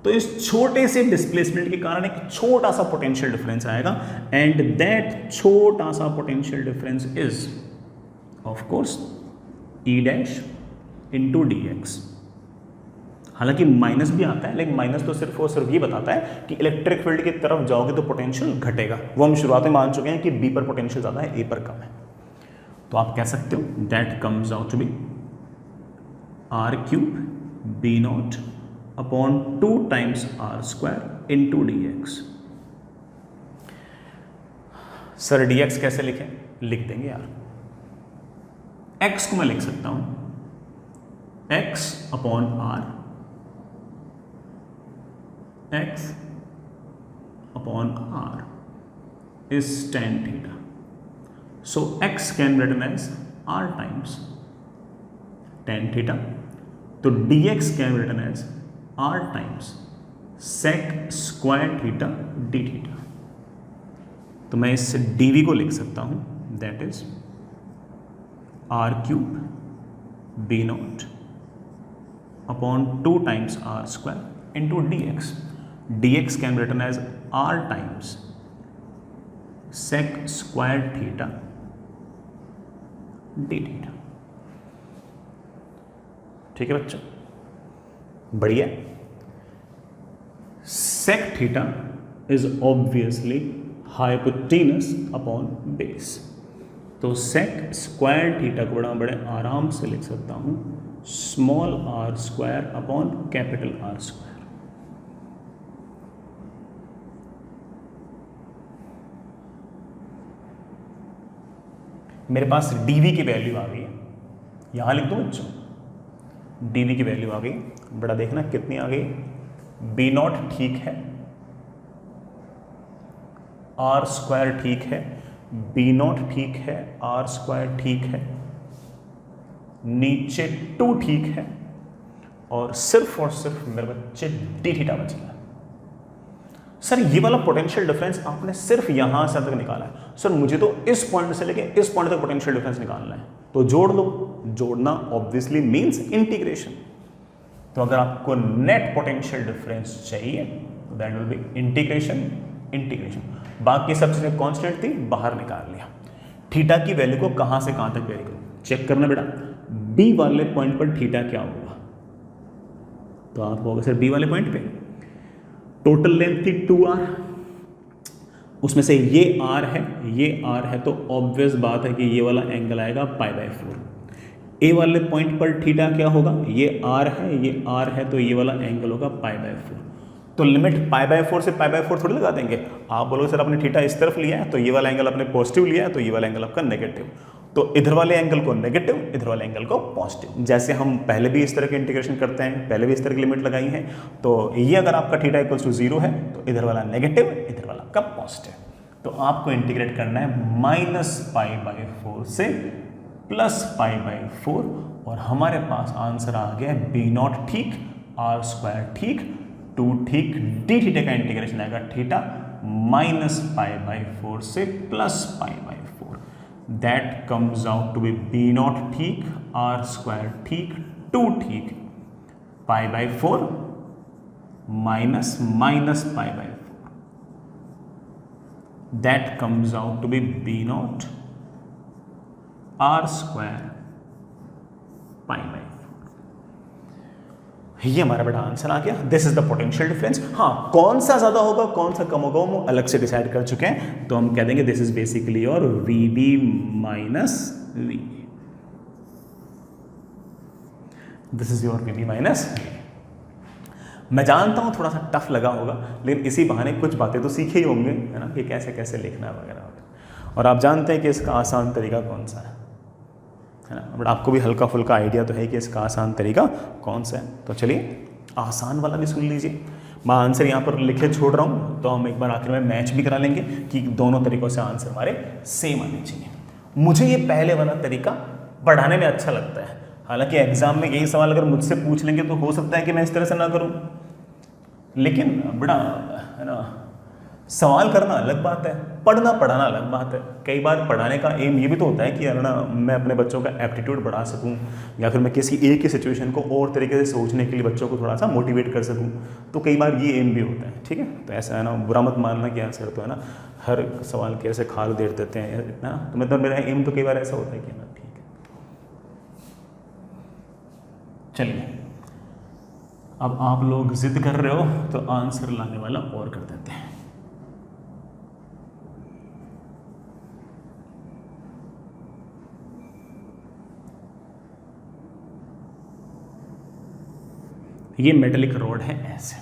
तो इस छोटे से डिस्प्लेसमेंट के कारण एक छोटा सा पोटेंशियल डिफरेंस आएगा, एंड दैट छोटा सा potential difference is of course E dash into dx। हालांकि माइनस भी आता है, लेकिन माइनस तो सिर्फ और सिर्फ ये बताता है कि इलेक्ट्रिक फील्ड की तरफ जाओगे तो पोटेंशियल घटेगा। वो हम शुरुआत में मान चुके हैं कि बी पर पोटेंशियल ज़्यादा है, ए पर कम है। तो आप कह सकते हो that comes out to be r cube B not upon 2 times are square into dx। Sir dx कैसे लिखें? लिख देंगे यार, x को मैं लिख सकता हूं x upon r, x upon r is tan theta. So x can be written as r times tan theta. तो dx can be written as r times sec square theta d theta. तो मैं इस dv को लिख सकता हूं, that is r cube b naught upon 2 times r square into dx. dx can be written as r times sec square theta d theta. ठीक है बच्चों, बढ़िया। sec theta is obviously hypotenuse upon base, तो sec square theta को बड़े आराम से लिख सकता हूं small r square upon capital R square. मेरे पास dv की वैल्यू आ गई है, यहाँ लिख दूँ बच्चों, dv की वैल्यू आ गई, बड़ा देखना कितनी आ गई, b0 ठीक है, r स्क्वायर ठीक है, b0 ठीक है, r स्क्वायर ठीक है, नीचे 2 ठीक है, और सिर्फ मेरे बच्चे डी थीटा बच गया। सर ये वाला पोटेंशियल डिफरेंस आपने सिर्फ यहां से तक निकाला है। सर मुझे तो इस पॉइंट से लेके इस पॉइंट तक पोटेंशियल डिफरेंस निकालना है, तो जोड़ लो। जोड़ना ऑब्वियसली मींस इंटीग्रेशन। तो अगर आपको नेट पोटेंशियल डिफरेंस चाहिए तो दैट विल बी इंटीग्रेशन। बाकी सब चीजें कांस्टेंट थी, बाहर निकाल लिया। थीटा की वैल्यू को कहां से कहां तक वेरी करूं, चेक करना बेटा। बी वाले पॉइंट पर थीटा क्या होगा, तो आप होगा सर बी वाले पॉइंट पे टोटल लेंथ थी 2r, उसमें से ये r है, तो ऑब्वियस बात है कि ये वाला एंगल आएगा π/4। ए वाले पॉइंट पर थीटा क्या होगा, ये r है, तो ये वाला एंगल होगा π/4। तो लिमिट π/4 से π/4 थोड़ी लगा देंगे। आप बोलोगे सर आपने थीटा इस तरफ लिया है, तो ये वाला एंगल आपने पॉजिटिव लिया है, तो ये वाला एंगल आपका नेगेटिव। तो इधर वाले एंगल को नेगेटिव, इधर वाले एंगल को पॉजिटिव। जैसे हम पहले भी इस तरह के इंटीग्रेशन करते हैं, पहले भी इस तरह की लिमिट लगाई है। तो ये अगर आपका थीटा इक्वल्स टू 0 है तो इधर वाला नेगेटिव, इधर वाला आपका पॉजिटिव। तो आपको इंटीग्रेट करना है -π/4 से +π/4, और हमारे पास आंसर आ गया b0 ठीक, r स्क्वायर ठीक, 2 ठीक, डी थीटा का इंटीग्रेशन आएगा थीटा -π/4 से +π/4। That comes out to be b0 ठीक, r स्क्वायर ठीक, 2 ठीक, π/4 minus π/4. That comes out to be b0 r square π/4. ये हमारा बड़ा आंसर आ गया। This is the potential difference. हाँ, कौन सा ज्यादा होगा कौन सा कम होगा वो अलग से डिसाइड कर चुके हैं, तो हम कह देंगे this is basically your VB minus V। This is your VB minus V। मैं जानता हूं थोड़ा सा टफ लगा होगा, लेकिन इसी बहाने कुछ बातें तो सीखे ही होंगे, है ना, कि कैसे कैसे लिखना वगैरह वगैरह। और आप जानते हैं कि इसका आसान तरीका कौन सा है ना, बट आपको भी हल्का फुल्का आइडिया तो है कि इसका आसान तरीका कौन सा है। तो चलिए आसान वाला भी सुन लीजिए। मैं आंसर यहाँ पर लिखे छोड़ रहा हूँ, तो हम एक बार आखिर में मैच भी करा लेंगे कि दोनों तरीकों से आंसर हमारे सेम आने चाहिए। मुझे ये पहले वाला तरीका पढ़ाने में अच्छा लगता है। हालांकि एग्जाम में यही सवाल अगर मुझसे पूछ लेंगे तो हो सकता है कि मैं इस तरह से ना करूँ, लेकिन बड़ा है ना, सवाल करना अलग बात है, पढ़ना पढ़ाना अलग बात है। कई बार पढ़ाने का एम ये भी तो होता है कि यार ना मैं अपने बच्चों का एप्टीट्यूड बढ़ा सकूं, या फिर मैं किसी एक ही सिचुएशन को और तरीके से सोचने के लिए बच्चों को थोड़ा सा मोटिवेट कर सकूं, तो कई बार ये एम भी होता है। ठीक है, तो ऐसा है ना, बुरा मत मानना कि यार सर तो है ना हर सवाल के ऐसे खाल देर देते हैं ना, तो मतलब मेरा एम तो कई बार ऐसा होता है कि ना। ठीक है, चलिए अब आप लोग जिद कर रहे हो तो आंसर लाने वाला और कर देते हैं। ये मेटेलिक रोड है ऐसे,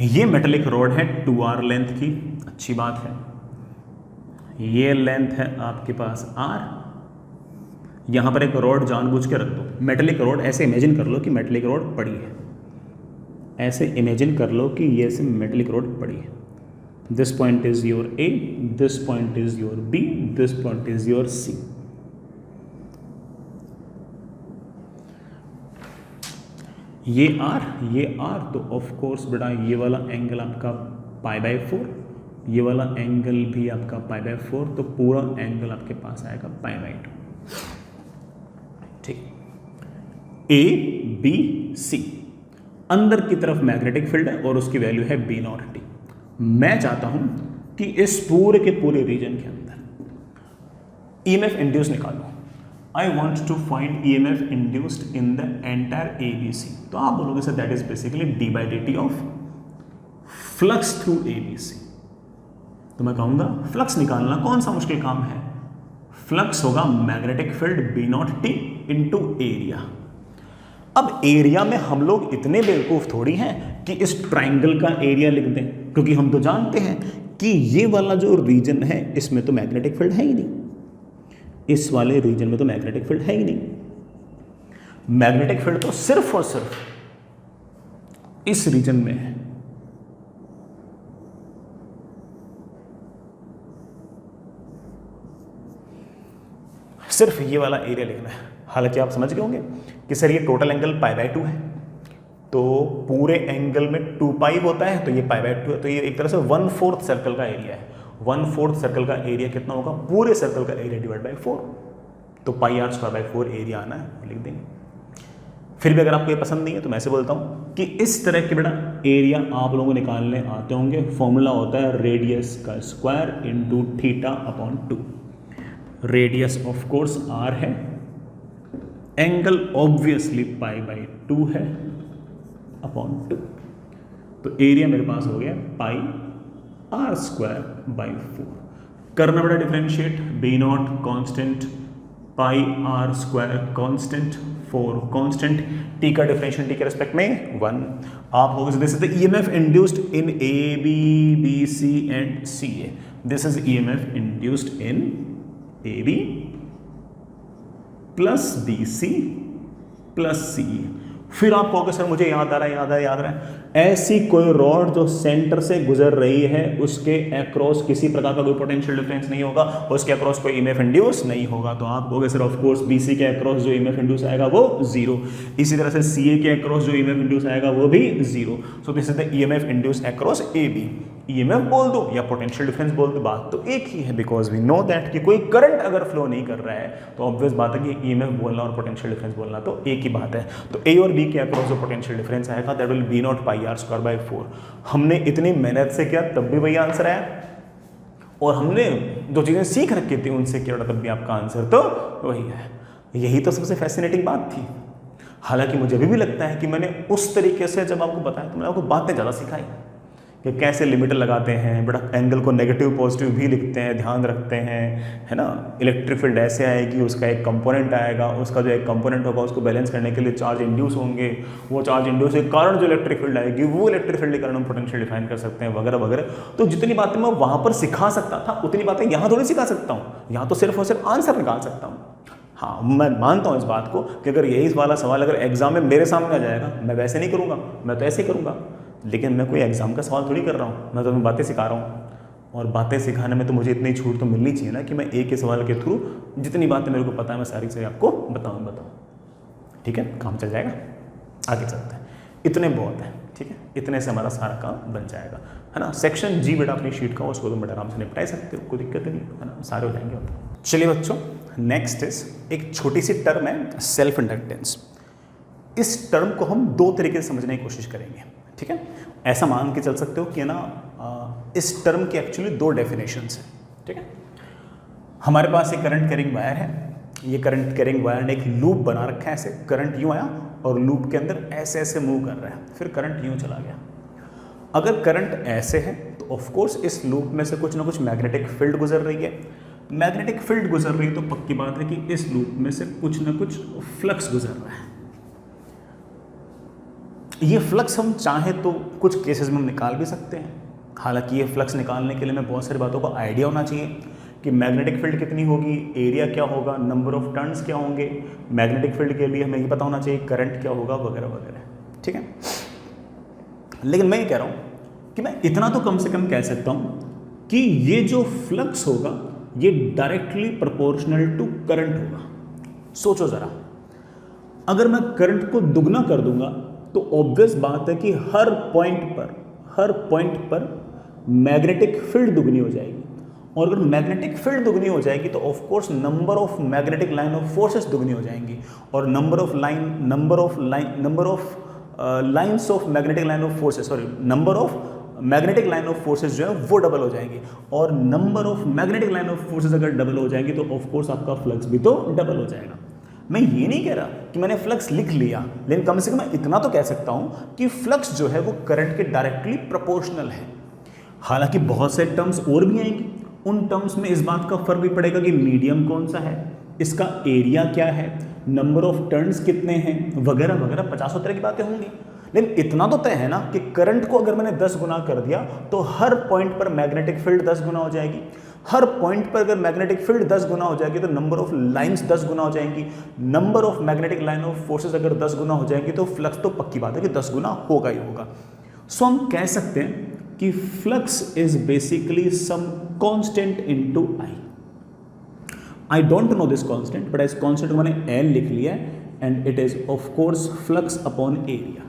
ये मेटेलिक रोड है 2r लेंथ की, अच्छी बात है। ये लेंथ है आपके पास r, यहां पर एक रोड जानबूझ के रख दो। मेटेलिक रोड ऐसे इमेजिन कर लो कि मेटेलिक रोड पड़ी है, ऐसे इमेजिन कर लो कि ये ऐसे मेटेलिक रोड पड़ी है। This point is your A, this point is your B, this point is your C। ये R, तो ऑफ कोर्स बेटा ये वाला एंगल आपका π/4, ये वाला एंगल भी आपका π/4, तो पूरा एंगल आपके पास आएगा π/2। ठीक, A, B, C अंदर की तरफ मैग्नेटिक फील्ड है और उसकी वैल्यू है b0 t। मैं चाहता हूं कि इस पूरे के पूरे रीजन के अंदर EMF इंड्यूस निकालो। I want to find EMF induced in the entire ABC। तो आप बोलोगे sir that is basically d/dt of flux through ABC। तो मैं कहूंगा फ्लक्स निकालना कौन सा मुश्किल काम है, फ्लक्स होगा magnetic field b0 t into area. अब एरिया में हम लोग इतने बेवकूफ थोड़ी हैं कि इस ट्राइंगल का एरिया लिख दें, क्योंकि हम तो जानते हैं कि ये वाला जो रीजन है इसमें तो मैग्नेटिक फील्ड है ही नहीं। इस वाले रीजन में तो मैग्नेटिक फील्ड है ही नहीं। मैग्नेटिक फील्ड तो सिर्फ और सिर्फ इस रीजन में है। सिर्फ ये वाला एरिया लिखना है। हालांकि आप समझ गए होंगे कि सर ये टोटल एंगल π/2 है, तो पूरे एंगल में 2 पाई होता है, तो ये π/2 है, तो ये एक तरह से 1/4 सर्कल का एरिया है। 1/4 सर्कल का एरिया कितना होगा? पूरे सर्कल का एरिया डिवाइड बाई 4, तो πr²/4 एरिया आना है, लिख देंगे। फिर भी अगर आपको ये पसंद नहीं है तो मैं ऐसे बोलता हूँ कि इस तरह के बेटा एरिया आप लोगों को निकालने आते होंगे। फॉर्मूला होता है रेडियस का square into θ/2। Radius of course r है, एंगल ऑब्वियसली π/2 है अपॉन 2, तो एरिया मेरे पास हो गया πr²/4। करना बड़ा differentiate, b0 constant, πr² constant, 4 constant, t का डिफरेंशियल t के रेस्पेक्ट में 1। आप हो this is the EMF induced in A B B C and C A. This is EMF induced in A B plus B C plus C. फिर आप कहोगे sir मुझे याद आ रहा है ऐसी कोई रॉड जो सेंटर से गुजर रही है उसके अक्रॉस किसी प्रकार का कोई पोटेंशियल डिफरेंस नहीं होगा, उसके अक्रॉस कोई ईएमएफ इंड्यूस नहीं होगा। तो आप कहोगे सर ऑफ कोर्स बीसी के अक्रॉस जो ईएमएफ इंड्यूस आएगा वो 0, इसी तरह से सीए के अक्रॉस जो ईएमएफ इंड्यूस आएगा वो भी 0। So this is the EMF induce across A B. EMF बोल दो या पोटेंशियल डिफरेंस बोल दो, बात तो एक ही है, बिकॉज वी नो दैट कि कोई करंट अगर फ्लो नहीं कर रहा है तो ऑब्वियस बात है कि ईएमएफ बोलना और पोटेंशियल डिफरेंस बोलना तो एक ही बात है। तो ए और बी के अक्रॉस जो पोटेंशियल डिफरेंस आएगा दैट विल b0 πr²/4। हमने इतनी मेहनत से किया तब भी वही आंसर आया, और हमने जो चीज़ें सीख रखी थी उनसे किया तब भी आपका आंसर तो वही है। यही तो सबसे फैसिनेटिंग बात थी। हालांकि मुझे अभी भी लगता है कि मैंने उस तरीके से जब आपको बताया तो मैंने आपको बातें ज़्यादा सिखाई कि कैसे लिमिटर लगाते हैं, बड़ा एंगल को नेगेटिव पॉजिटिव भी लिखते हैं, ध्यान रखते हैं, है ना। इलेक्ट्रिक फील्ड ऐसे आएगी, उसका एक कंपोनेंट आएगा, उसका जो एक कंपोनेंट होगा उसको बैलेंस करने के लिए चार्ज इंड्यूस होंगे, वो चार्ज इंड्यूस के कारण जो इलेक्ट्रिक फील्ड आएगी वो इलेक्ट्रिक फील्ड के कारण हम पोटेंशियल डिफाइन कर सकते हैं, वगैरह वगैरह। तो जितनी बातें मैं वहाँ पर सिखा सकता था उतनी बातें यहाँ थोड़ी सिखा सकता हूँ, यहाँ तो सिर्फ और सिर्फ आंसर निकाल सकता हूँ। हाँ, मैं मानता हूँ इस बात को कि अगर यही वाला सवाल अगर एग्जाम में मेरे सामने आ जाएगा, मैं वैसे नहीं करूँगा, मैं तो ऐसे ही करूँगा। लेकिन मैं कोई एग्जाम का सवाल थोड़ी कर रहा हूँ, मैं तो तुम्हें बातें सिखा रहा हूँ, और बातें सिखाने में तो मुझे इतनी छूट तो मिलनी चाहिए ना कि मैं एक ही सवाल के थ्रू जितनी बातें मेरे को पता है मैं सारी से आपको बताऊँ। ठीक है, काम चल जाएगा, आगे चलते हैं। इतने बहुत है, ठीक है, इतने से हमारा सारा काम बन जाएगा, है ना। सेक्शन जी बेटा अपनी शीट का उसको तुम बड़ा आराम से निपटा सकते हो, कोई दिक्कत नहीं है ना, सारे हो जाएंगे। चलिए बच्चों, नेक्स्ट इज एक छोटी सी टर्म है सेल्फ इंडक्टेंस। इस टर्म को हम दो तरीके से समझने की कोशिश करेंगे, ठीक है। ऐसा मान के चल सकते हो कि ना इस टर्म की एक्चुअली दो डेफिनेशंस हैं, ठीक है। हमारे पास एक करंट कैरिंग वायर है, ये करंट कैरिंग वायर ने एक लूप बना रखा है, ऐसे करंट यूँ आया और लूप के अंदर ऐसे ऐसे मूव कर रहा है, फिर करंट यूँ चला गया। अगर करंट ऐसे है तो ऑफकोर्स इस लूप में से कुछ ना कुछ मैग्नेटिक फील्ड गुजर रही है। मैग्नेटिक फील्ड गुजर रही है तो पक्की बात है कि इस लूप में से कुछ ना कुछ फ्लक्स गुजर रहा है। ये फ्लक्स हम चाहें तो कुछ केसेस में हम निकाल भी सकते हैं। हालांकि ये फ्लक्स निकालने के लिए हमें बहुत सारी बातों का आइडिया होना चाहिए कि मैग्नेटिक फील्ड कितनी होगी, एरिया क्या होगा, नंबर ऑफ टर्न्स क्या होंगे। मैग्नेटिक फील्ड के लिए हमें ये पता होना चाहिए करंट क्या होगा, वगैरह वगैरह, ठीक है। लेकिन मैं ये कह रहा हूँ कि मैं इतना तो कम से कम कह सकता हूँ कि ये जो फ्लक्स होगा ये डायरेक्टली प्रोपोर्शनल टू करंट होगा। सोचो ज़रा, अगर मैं करंट को दुगना कर दूंगा तो ऑब्वियस बात है कि हर पॉइंट पर मैग्नेटिक फील्ड दुगनी हो जाएगी, और अगर मैग्नेटिक फील्ड दुगनी हो जाएगी तो of course number of magnetic line of forces दुगनी हो जाएंगी, और number of lines of magnetic line of forces, number of magnetic line of forces जो है वो डबल हो जाएंगी, और number of magnetic line of forces अगर डबल हो जाएंगी तो ऑफ कोर्स आपका फ्लक्स भी तो डबल हो जाएगा। मैं ये नहीं कह रहा कि मैंने फ्लक्स लिख लिया, लेकिन कम से कम मैं इतना तो कह सकता हूं कि फ्लक्स जो है वो करंट के डायरेक्टली प्रोपोर्शनल है। हालांकि बहुत से टर्म्स और भी आएंगी, उन टर्म्स में इस बात का फर्क भी पड़ेगा कि मीडियम कौन सा है, इसका एरिया क्या है, नंबर ऑफ टर्न्स कितने हैं, वगैरह वगैरह 50 तरह की बातें होंगी। लेकिन इतना तो तय है ना कि करंट को अगर मैंने 10 गुना कर दिया तो हर पॉइंट पर मैग्नेटिक फील्ड 10 गुना हो जाएगी। हर पॉइंट पर अगर मैग्नेटिक फील्ड 10 गुना हो जाएगी तो नंबर ऑफ लाइंस 10 गुना हो जाएंगी। Number of magnetic line of forces अगर 10 गुना हो जाएंगी तो फ्लक्स तो पक्की बात है कि 10 गुना होगा ही होगा। सो हम कह सकते हैं कि flux is basically some constant into I don't know this constant, but इस कांस्टेंट को मैंने एल लिख लिया है and it is of course flux upon area.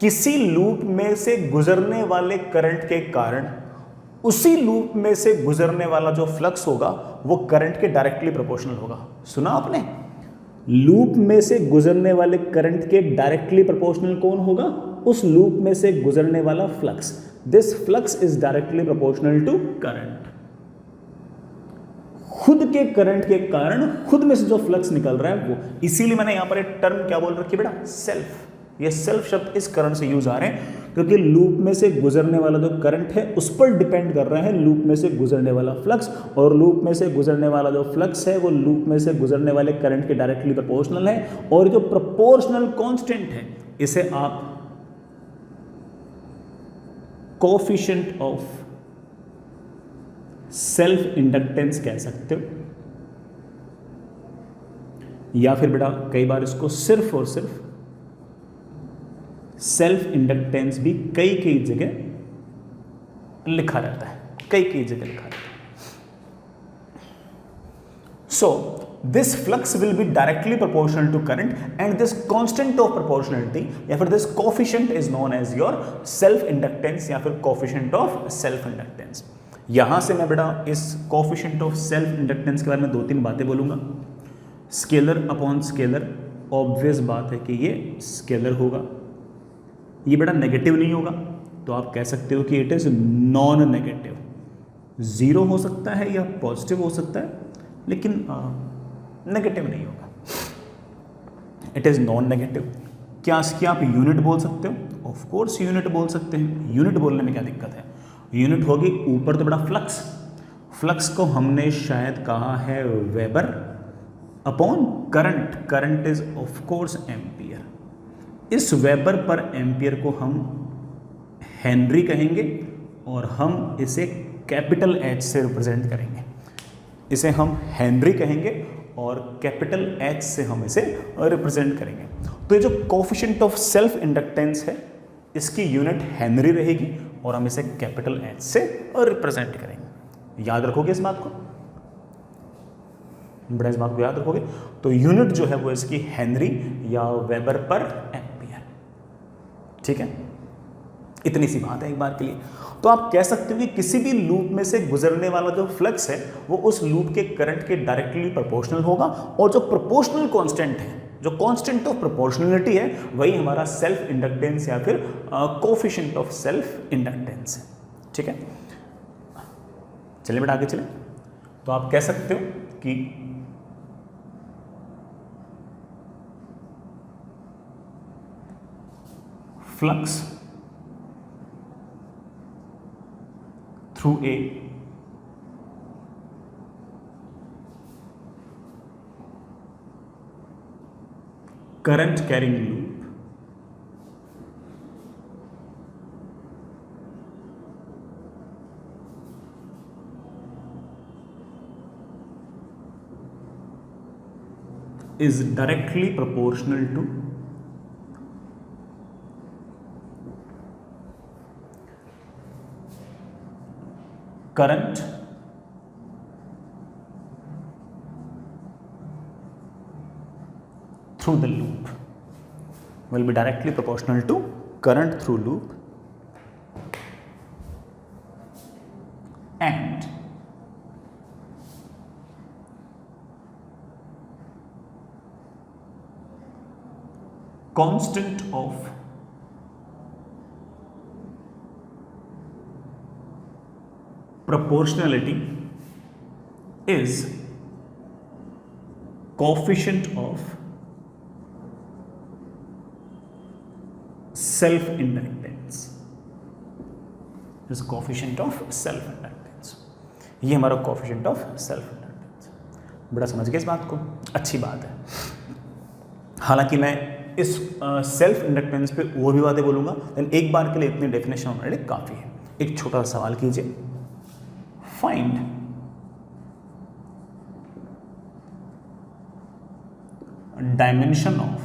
किसी लूप में से गुजरने वाले करंट के कारण उसी लूप में से गुजरने वाला जो फ्लक्स होगा वो करंट के डायरेक्टली प्रोपोर्शनल होगा। सुना आपने? लूप में से गुजरने वाले करंट के डायरेक्टली प्रोपोर्शनल कौन होगा? उस लूप में से गुजरने वाला flux. This flux is directly proportional to current. खुद के करंट के कारण खुद में से जो फ्लक्स निकल रहा है वो, इसीलिए मैंने यहां पर एक टर्म क्या बोल रखी है बेटा? सेल्फ। ये सेल्फ शब्द इस कारण से यूज आ रहे हैं क्योंकि लूप में से गुजरने वाला जो करंट है उस पर डिपेंड कर रहा है लूप में से गुजरने वाला फ्लक्स, और लूप में से गुजरने वाला जो फ्लक्स है वो लूप में से गुजरने वाले करंट के डायरेक्टली प्रोपोर्शनल है। और जो प्रोपोर्शनल कांस्टेंट है इसे आप कोएफिशिएंट ऑफ सेल्फ इंडक्टेंस कह सकते हो, या फिर बेटा कई बार इसको सिर्फ और सिर्फ सेल्फ इंडक्टेंस भी कई जगह लिखा रहता है, कई जगह लिखा रहता है। So this flux will be directly proportional to current and this constant of proportionality या फिर this coefficient is known as your self inductance या फिर कोएफिशिएंट ऑफ सेल्फ इंडक्टेंस। यहां से मैं बेटा इस कोएफिशिएंट ऑफ सेल्फ इंडक्टेंस के बारे में 2-3 बातें बोलूंगा। स्केलर अपॉन स्केलर, ऑब्वियस बात है कि ये स्केलर होगा, ये बेटा नेगेटिव नहीं होगा, तो आप कह सकते हो कि it is non negative. Zero हो सकता है या पॉजिटिव हो सकता है, लेकिन नेगेटिव नहीं होगा। It is non negative. क्या इसकी आप यूनिट बोल सकते हो? ऑफ कोर्स यूनिट बोल सकते हैं। यूनिट बोलने में क्या दिक्कत है? यूनिट होगी ऊपर तो बेटा फ्लक्स, फ्लक्स को हमने शायद कहा है weber upon current, current is of course ampere. इस वेबर पर एम्पियर को हम हेनरी कहेंगे और हम इसे कैपिटल एच से रिप्रेजेंट करेंगे। इसे हम हेनरी कहेंगे और कैपिटल एच से हम इसे रिप्रेजेंट करेंगे। तो ये जो कोएफिशिएंट ऑफ सेल्फ इंडक्टेंस है इसकी यूनिट हेनरी रहेगी और हम इसे कैपिटल एच से रिप्रेजेंट करेंगे। याद रखोगे इस बात को? बड़ा इस बात को याद रखोगे। तो यूनिट जो है वो इसकी हेनरी या वेबर पर एम्पियर। ठीक है, इतनी सी बात है एक बार के लिए। तो आप कह सकते हो कि किसी भी लूप में से गुजरने वाला जो फ्लक्स है वो उस लूप के करंट के डायरेक्टली प्रोपोर्शनल होगा, और जो प्रोपोर्शनल कांस्टेंट है, जो कांस्टेंट ऑफ प्रोपोर्शनलिटी है, वही हमारा सेल्फ इंडक्टेंस या फिर कोएफिशिएंट ऑफ सेल्फ इंडक्टेंस है। ठीक है, चलिए बेटा आगे चले। तो आप कह सकते हो कि flux through a current carrying loop is directly proportional to current through the loop, will be directly proportional to current through loop and constant of proportionality is coefficient of self inductance, is coefficient of self inductance। ये हमारा coefficient of self inductance। बड़ा समझ गए इस बात को? अच्छी बात है। हालांकि मैं इस सेल्फ इंडक्टेंस पे और भी बातें बोलूँगा, देन एक बार के लिए इतनी डेफिनेशन हमारे लिए काफ़ी है। एक छोटा सा सवाल कीजिए, find dimension of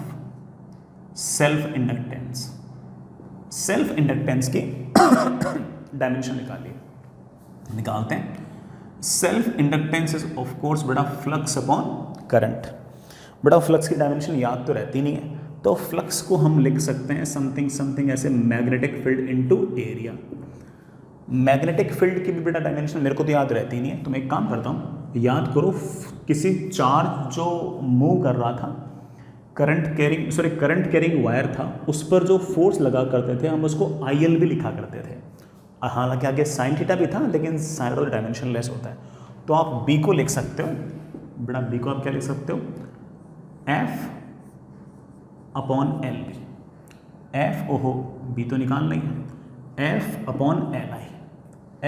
self inductance. Self inductance की डायमेंशन निकालिए। निकालते हैं। Self inductance is of course बेटा फ्लक्स अपॉन करंट। बेटा फ्लक्स की डायमेंशन याद तो रहती नहीं है, तो फ्लक्स को हम लिख सकते हैं समथिंग समथिंग ऐसे, magnetic field into area. Magnetic field की भी बेटा डायमेंशन मेरे को तो याद रहती नहीं है, तो मैं एक काम करता हूँ, याद करो किसी चार्ज जो मूव कर रहा था, करंट कैरिंग वायर था, उस पर जो फोर्स लगा करते थे हम उसको IL भी लिखा करते थे। हालांकि आगे साइन थीटा भी था, लेकिन साइन थीटा डायमेंशन लेस होता है। तो आप B को लिख सकते हो बेटा, B को आप क्या लिख सकते हो, F upon L B. F ओहो B तो निकाल नहीं है, F upon LI,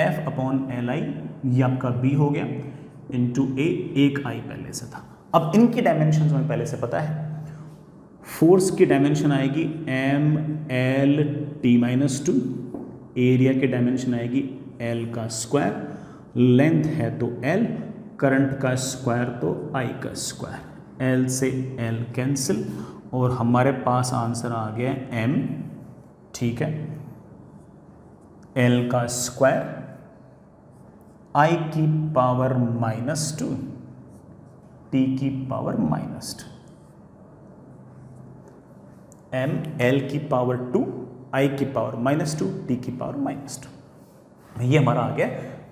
F upon LI ये आपका B हो गया इंटू A, एक I पहले से था। अब इनकी डायमेंशन हमें पहले से पता है, फोर्स की डायमेंशन आएगी ML_T-2, एरिया की डायमेंशन आएगी L का स्क्वायर, लेंथ है तो L, करंट का स्क्वायर तो I का स्क्वायर, L से L कैंसिल और हमारे पास आंसर आ गया M। ठीक है, L का स्क्वायर I की पावर -2, T की पावर -2, M L की पावर 2, I की पावर -2, T की पावर -2। ये हमारा आ गया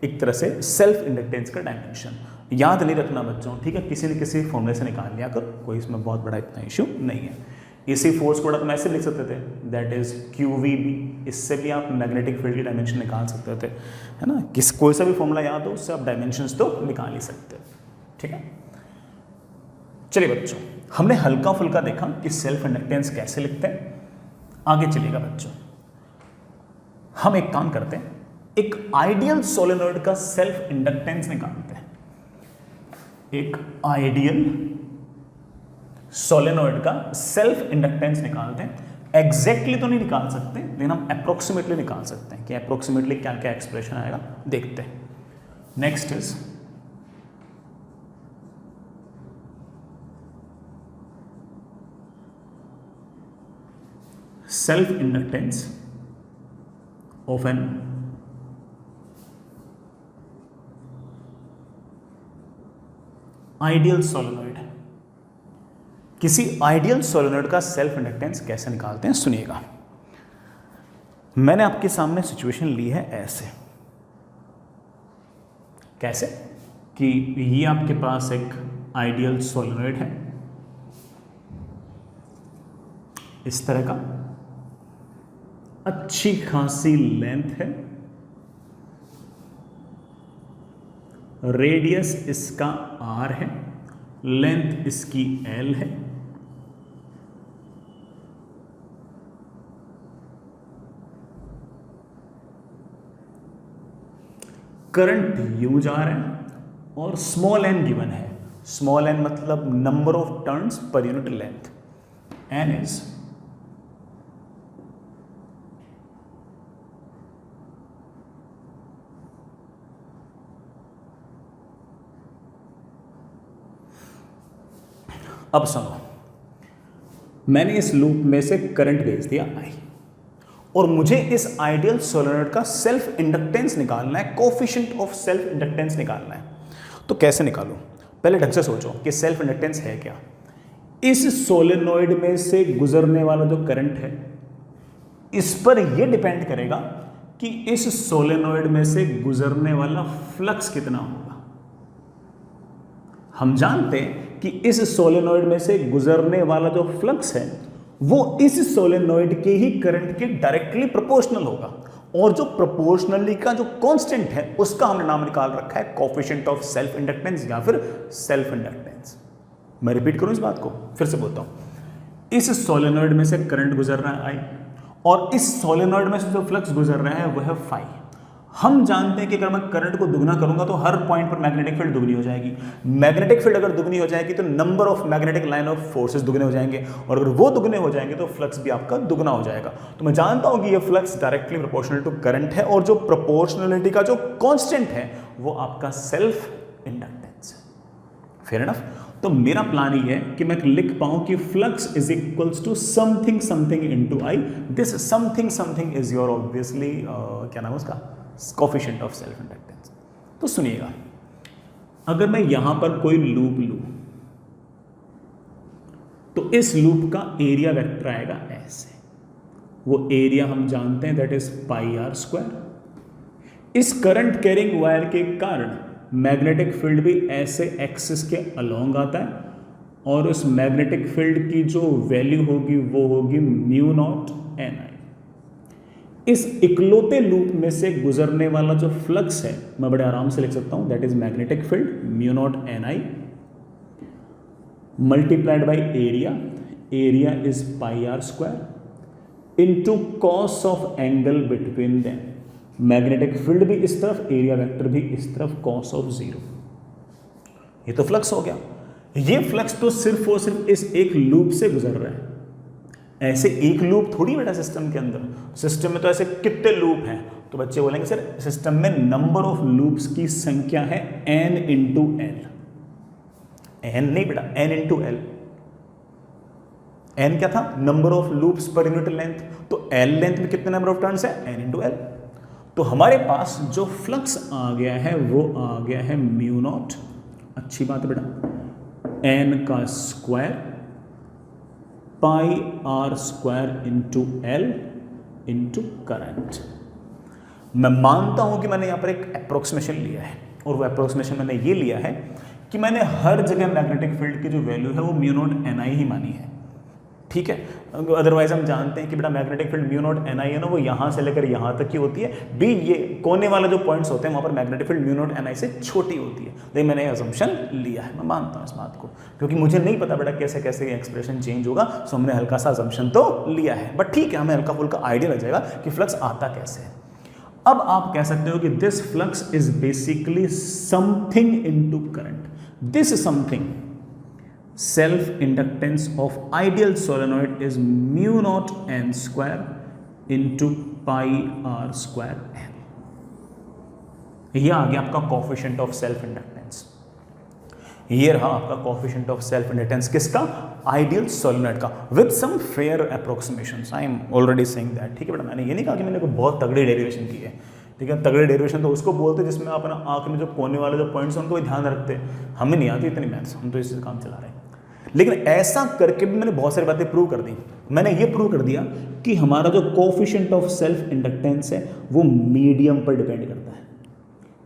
एक तरह से सेल्फ इंडक्टेंस का डायमेंशन। याद नहीं रखना बच्चों, ठीक है, किसी न किसी फॉर्मूले से निकाल लिया कर, कोई इसमें बहुत बड़ा इतना इशू नहीं है। इसी फोर्स को तुम ऐसे लिख सकते थे, दैट इज QVB। इससे भी आप मैग्नेटिक फील्ड की डायमेंशन निकाल सकते थे, है ना, कोई सा भी फॉर्मूला याद हो उससे आप डायमेंशंस तो निकाल ही सकते हो। ठीक है, चलिए बच्चों, हमने हल्का फुल्का देखा कि सेल्फ इंडक्टेंस कैसे लिखते हैं। आगे चलिएगा बच्चों, हम एक काम करते हैं, एक आइडियल सोलेनॉइड का सेल्फ इंडक्टेंस निकालते हैं। एक आइडियल सोलेनॉइड का सेल्फ इंडक्टेंस निकालते हैं। एग्जैक्टली तो नहीं निकाल सकते, लेकिन हम अप्रोक्सीमेटली निकाल सकते हैं कि अप्रोक्सीमेटली क्या क्या एक्सप्रेशन आएगा, देखते हैं। Next is self inductance of an ideal solenoid. किसी आइडियल सोलेनॉइड का सेल्फ इंडक्टेंस कैसे निकालते हैं सुनिएगा। मैंने आपके सामने सिचुएशन ली है ऐसे, कैसे कि ये आपके पास एक आइडियल सोलेनॉइड है इस तरह का, अच्छी खासी लेंथ है, रेडियस इसका R है, लेंथ इसकी L है, करंट U जा रहा है और स्मॉल n गिवन है। स्मॉल n मतलब number of turns per unit length, n is अब सुनो, मैंने इस लूप में से करंट भेज दिया I और मुझे इस आइडियल सोलेनॉइड का सेल्फ इंडक्टेंस निकालना है, कोफिशिएंट ऑफ सेल्फ इंडक्टेंस निकालना है। तो कैसे निकालूं? पहले ढंग से सोचो कि सेल्फ इंडक्टेंस है क्या। इस सोलेनॉइड में से गुजरने वाला जो करंट है, इस पर यह डिपेंड करेगा कि इस सोलेनॉइड में से गुजरने वाला फ्लक्स कितना होगा। हम जानते हैं कि इस सोलेनॉइड में से गुजरने वाला जो फ्लक्स है वो इस सोलेनॉइड के ही करंट के डायरेक्टली प्रोपोर्शनल होगा, और जो प्रोपोर्शनली का जो कांस्टेंट है उसका हमने नाम निकाल रखा है कोफिशिएंट ऑफ सेल्फ इंडक्टेंस या फिर सेल्फ इंडक्टेंस। मैं रिपीट करूं इस बात को, फिर से बोलता हूं। इस सोलेनॉइड में से करंट गुजर रहा है I, और इस सोलेनॉइड में से जो फ्लक्स गुजर रहा है वह है फाई। हम जानते हैं कि अगर मैं करंट को दुगना करूंगा तो हर पॉइंट पर मैग्नेटिक फील्ड दुगनी हो जाएगी। मैग्नेटिक फील्ड अगर दुगनी हो जाएगी तो number of magnetic line of forces दुगने हो जाएंगे, और अगर वो दुगने हो जाएंगे तो फ्लक्स भी आपका दुगना हो जाएगा। तो मैं जानता हूं कि ये flux directly proportional to current है, और जो प्रोपोर्शनलिटी का जो कांस्टेंट है वो आपका सेल्फ इंडक्टेंस है। Fair enough. तो मेरा प्लान ये है कि मैं लिख पाऊं कि flux is equals to something something into I. This something something is your obviously क्या नाम है उसका, कोफिशिएंट ऑफ सेल्फ इंडक्टेंस। तो सुनिएगा, अगर मैं यहां पर कोई लूप लूं तो इस लूप का एरिया वेक्टर आएगा ऐसे, वो एरिया हम जानते हैं that is pi r square. इस करंट कैरिंग वायर के कारण मैग्नेटिक फील्ड भी ऐसे एक्सिस के अलोंग आता है, और उस मैग्नेटिक फील्ड की जो वैल्यू होगी वो होगी म्यू नॉट एन आई। इस इकलौते लूप में से गुजरने वाला जो फ्लक्स है मैं बड़े आराम से लिख सकता हूं, that is magnetic field mu naught N I multiplied by area, area is pi r square into cos of angle between them. Magnetic field भी इस तरफ, एरिया वेक्टर भी इस तरफ, कॉस ऑफ जीरो। ये तो फ्लक्स हो गया। ये फ्लक्स तो सिर्फ और सिर्फ इस एक लूप से गुजर रहा है। ऐसे एक लूप थोड़ी बेटा सिस्टम के अंदर, सिस्टम में तो ऐसे कितने लूप हैं। तो बच्चे बोलेंगे सर सिस्टम में नंबर ऑफ लूप्स की संख्या है n इंटू एल। n नहीं बेटा, n इंटू एल। n क्या था, नंबर ऑफ लूप्स पर यूनिट लेंथ। तो l लेंथ में कितने नंबर ऑफ टर्न्स है, n इंटू एल। तो हमारे पास जो फ्लक्स आ गया है वो आ गया है म्यू नॉट, अच्छी बात है बेटा, n का square pi r square into L into current. मैं मानता हूं कि मैंने यहां पर एक अप्रोक्सीमेशन लिया है, और वो अप्रोक्सीमेशन मैंने ये लिया है कि मैंने हर जगह मैग्नेटिक फील्ड की जो वैल्यू है वो म्यू नॉट एन आई ही मानी है। ठीक है, अदरवाइज हम जानते हैं कि बेटा magnetic field mu naught N I है ना, वो यहाँ से लेकर यहाँ तक की होती है। बी ये कोने वाले जो पॉइंट्स होते हैं वहाँ पर magnetic field mu naught N I से छोटी होती है। लेकिन मैंने ये अजम्पशन लिया है, मैं मानता हूँ इस बात को, क्योंकि मुझे नहीं पता बेटा कैसे कैसे ये एक्सप्रेशन चेंज होगा। सो हमने हल्का सा अजम्पशन तो लिया है, बट ठीक है, हमें हल्का फुल्का आइडिया लग जाएगा कि फ्लक्स आता कैसे है। अब आप कह सकते हो कि this flux is basically something into current. This something self inductance of ideal solenoid is mu naught n square into pi r square n। यह आ गया आपका कोफिशिएंट ऑफ सेल्फ इंडक्टेंस। ये रहा आपका कोफिशिएंट ऑफ सेल्फ इंडक्टेंस किसका, ideal solenoid का, with some fair approximations. I am already saying that. ठीक है बेटा, मैंने ये नहीं कहा कि मैंने कोई बहुत तगड़ी डेरिवेशन की है। ठीक है, तगड़े डेरिवेशन तो उसको बोलते हैं जिसमें आप ना आंख में जो कोने वाले जो पॉइंट्स हैं उनको ध्यान रखते हैं। हमें नहीं आती इतनी मैथ्स, हम तो इससे काम चला रहे हैं। लेकिन ऐसा करके भी मैंने बहुत सारी बातें प्रूव कर दी। मैंने ये प्रूव कर दिया कि हमारा जो कोफिशिएंट ऑफ सेल्फ इंडक्टेंस है वो मीडियम पर डिपेंड करता है।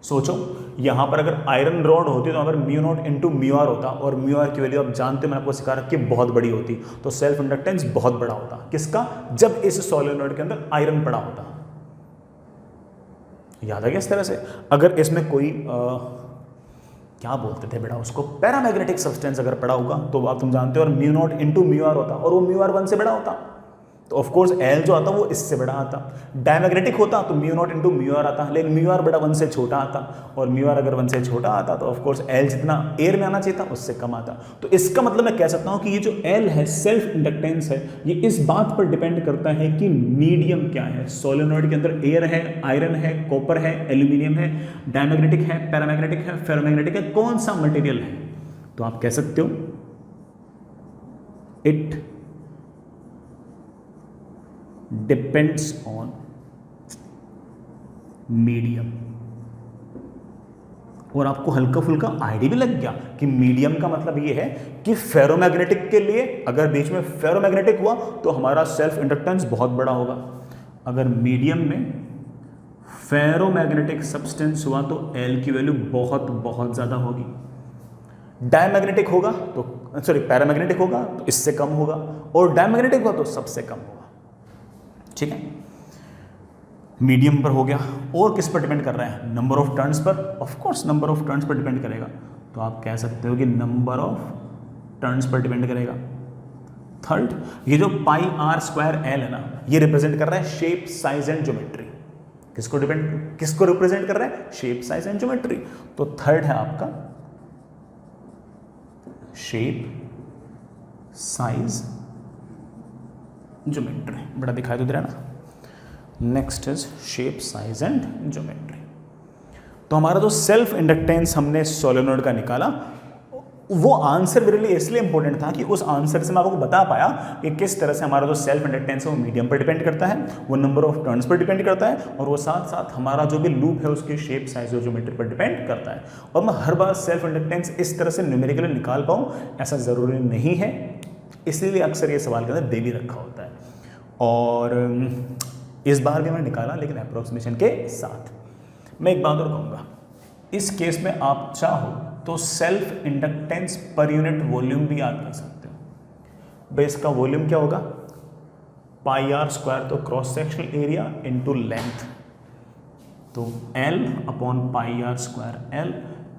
सोचो, यहां पर अगर आयरन रॉड होती तो अगर mu naught into mu r होता, और म्यू आर की वैल्यू आप जानते हो, मैंने आपको सिखा रखी है, बहुत बड़ी होती, तो सेल्फ इंडक्टेंस बहुत बड़ा होता। किसका, जब इस सोलेनॉइड के अंदर आयरन पड़ा होता। याद आ गया इस तरह से। अगर इसमें कोई क्या बोलते थे बेटा उसको, पैरामैग्नेटिक सब्सटेंस अगर पड़ा होगा तो आप तुम जानते हो, और mu naught into mu r होता, और वो म्यू आर 1 से बड़ा होता, तो ऑफ कोर्स एल जो आता वो इससे बड़ा आता। डायमैग्नेटिक होता तो mu naught into mu r आता, लेकिन म्यू आर बड़ा 1 से छोटा आता, और म्यू आर अगर 1 से छोटा आता तो ऑफ कोर्स एल जितना एयर में आना चाहिए था उससे कम आता। तो इसका मतलब मैं कह सकता हूं कि ये जो एल है, सेल्फ इंडक्टेंस है, ये इस बात पर डिपेंड करता है कि मीडियम क्या है। सोलेनॉइड के अंदर एयर है, आयरन है, कॉपर है, एल्यूमिनियम है, डायमैग्नेटिक है, पैरामैग्नेटिक है, फेरोमैग्नेटिक है, कौन सा मटेरियल है। तो आप कह सकते हो इट डिपेंड्स ऑन मीडियम। और आपको हल्का फुल्का आइडिया भी लग गया कि मीडियम का मतलब ये है कि फेरोमैग्नेटिक के लिए अगर बीच में फेरोमैग्नेटिक हुआ तो हमारा सेल्फ इंडक्टेंस बहुत बड़ा होगा। अगर मीडियम में फेरोमैग्नेटिक सब्सटेंस हुआ तो एल की वैल्यू बहुत बहुत ज्यादा होगी। डायमैग्नेटिक होगा तो पैरामैग्नेटिक होगा तो इससे कम होगा, और डायमैग्नेटिक हुआ तो सबसे कम होगा। ठीक है, मीडियम पर हो गया। और किस पर डिपेंड कर रहा है, नंबर ऑफ टर्न्स पर। Of course number of turns पर डिपेंड करेगा, तो आप कह सकते हो कि नंबर ऑफ टर्न्स पर डिपेंड करेगा। थर्ड, ये जो पाई आर स्क्वायर एल है ना, ये रिप्रेजेंट कर रहा है शेप, साइज एंड ज्योमेट्री। किसको रिप्रेजेंट कर रहा है? Shape, size and geometry. तो थर्ड है आपका शेप, साइज, ज्योमेट्री। बड़ा दिखाई तो दे रहा ना। Next is shape, size and geometry. तो हमारा जो सेल्फ इंडक्टेंस हमने सोलेनोइड का निकाला, वो आंसर मेरे लिए इसलिए इंपॉर्टेंट था कि उस आंसर से मैं आपको बता पाया कि किस तरह से हमारा जो सेल्फ इंडक्टेंस है वो मीडियम पर डिपेंड करता है, वो नंबर ऑफ टर्न्स पर डिपेंड करता है, और वो साथ साथ हमारा जो भी लूप है उसके शेप, साइज और ज्योमेट्री पर डिपेंड करता है। और मैं हर बार सेल्फ इंडक्टेंस इस तरह से न्यूमेरिकली निकाल पाऊँ ऐसा ज़रूरी नहीं है, इसलिए अक्सर ये सवाल के अंदर दे भी रखा होता है। और इस बार भी मैंने निकाला, लेकिन अप्रोक्सीमेशन के साथ। मैं एक बात और कहूँगा, इस केस में आप चाहो तो self inductance per unit volume भी याद कर सकते हो। भाई इसका वॉल्यूम क्या होगा? पाई आर स्क्वायर, तो cross sectional area into length, तो L upon pi r square L,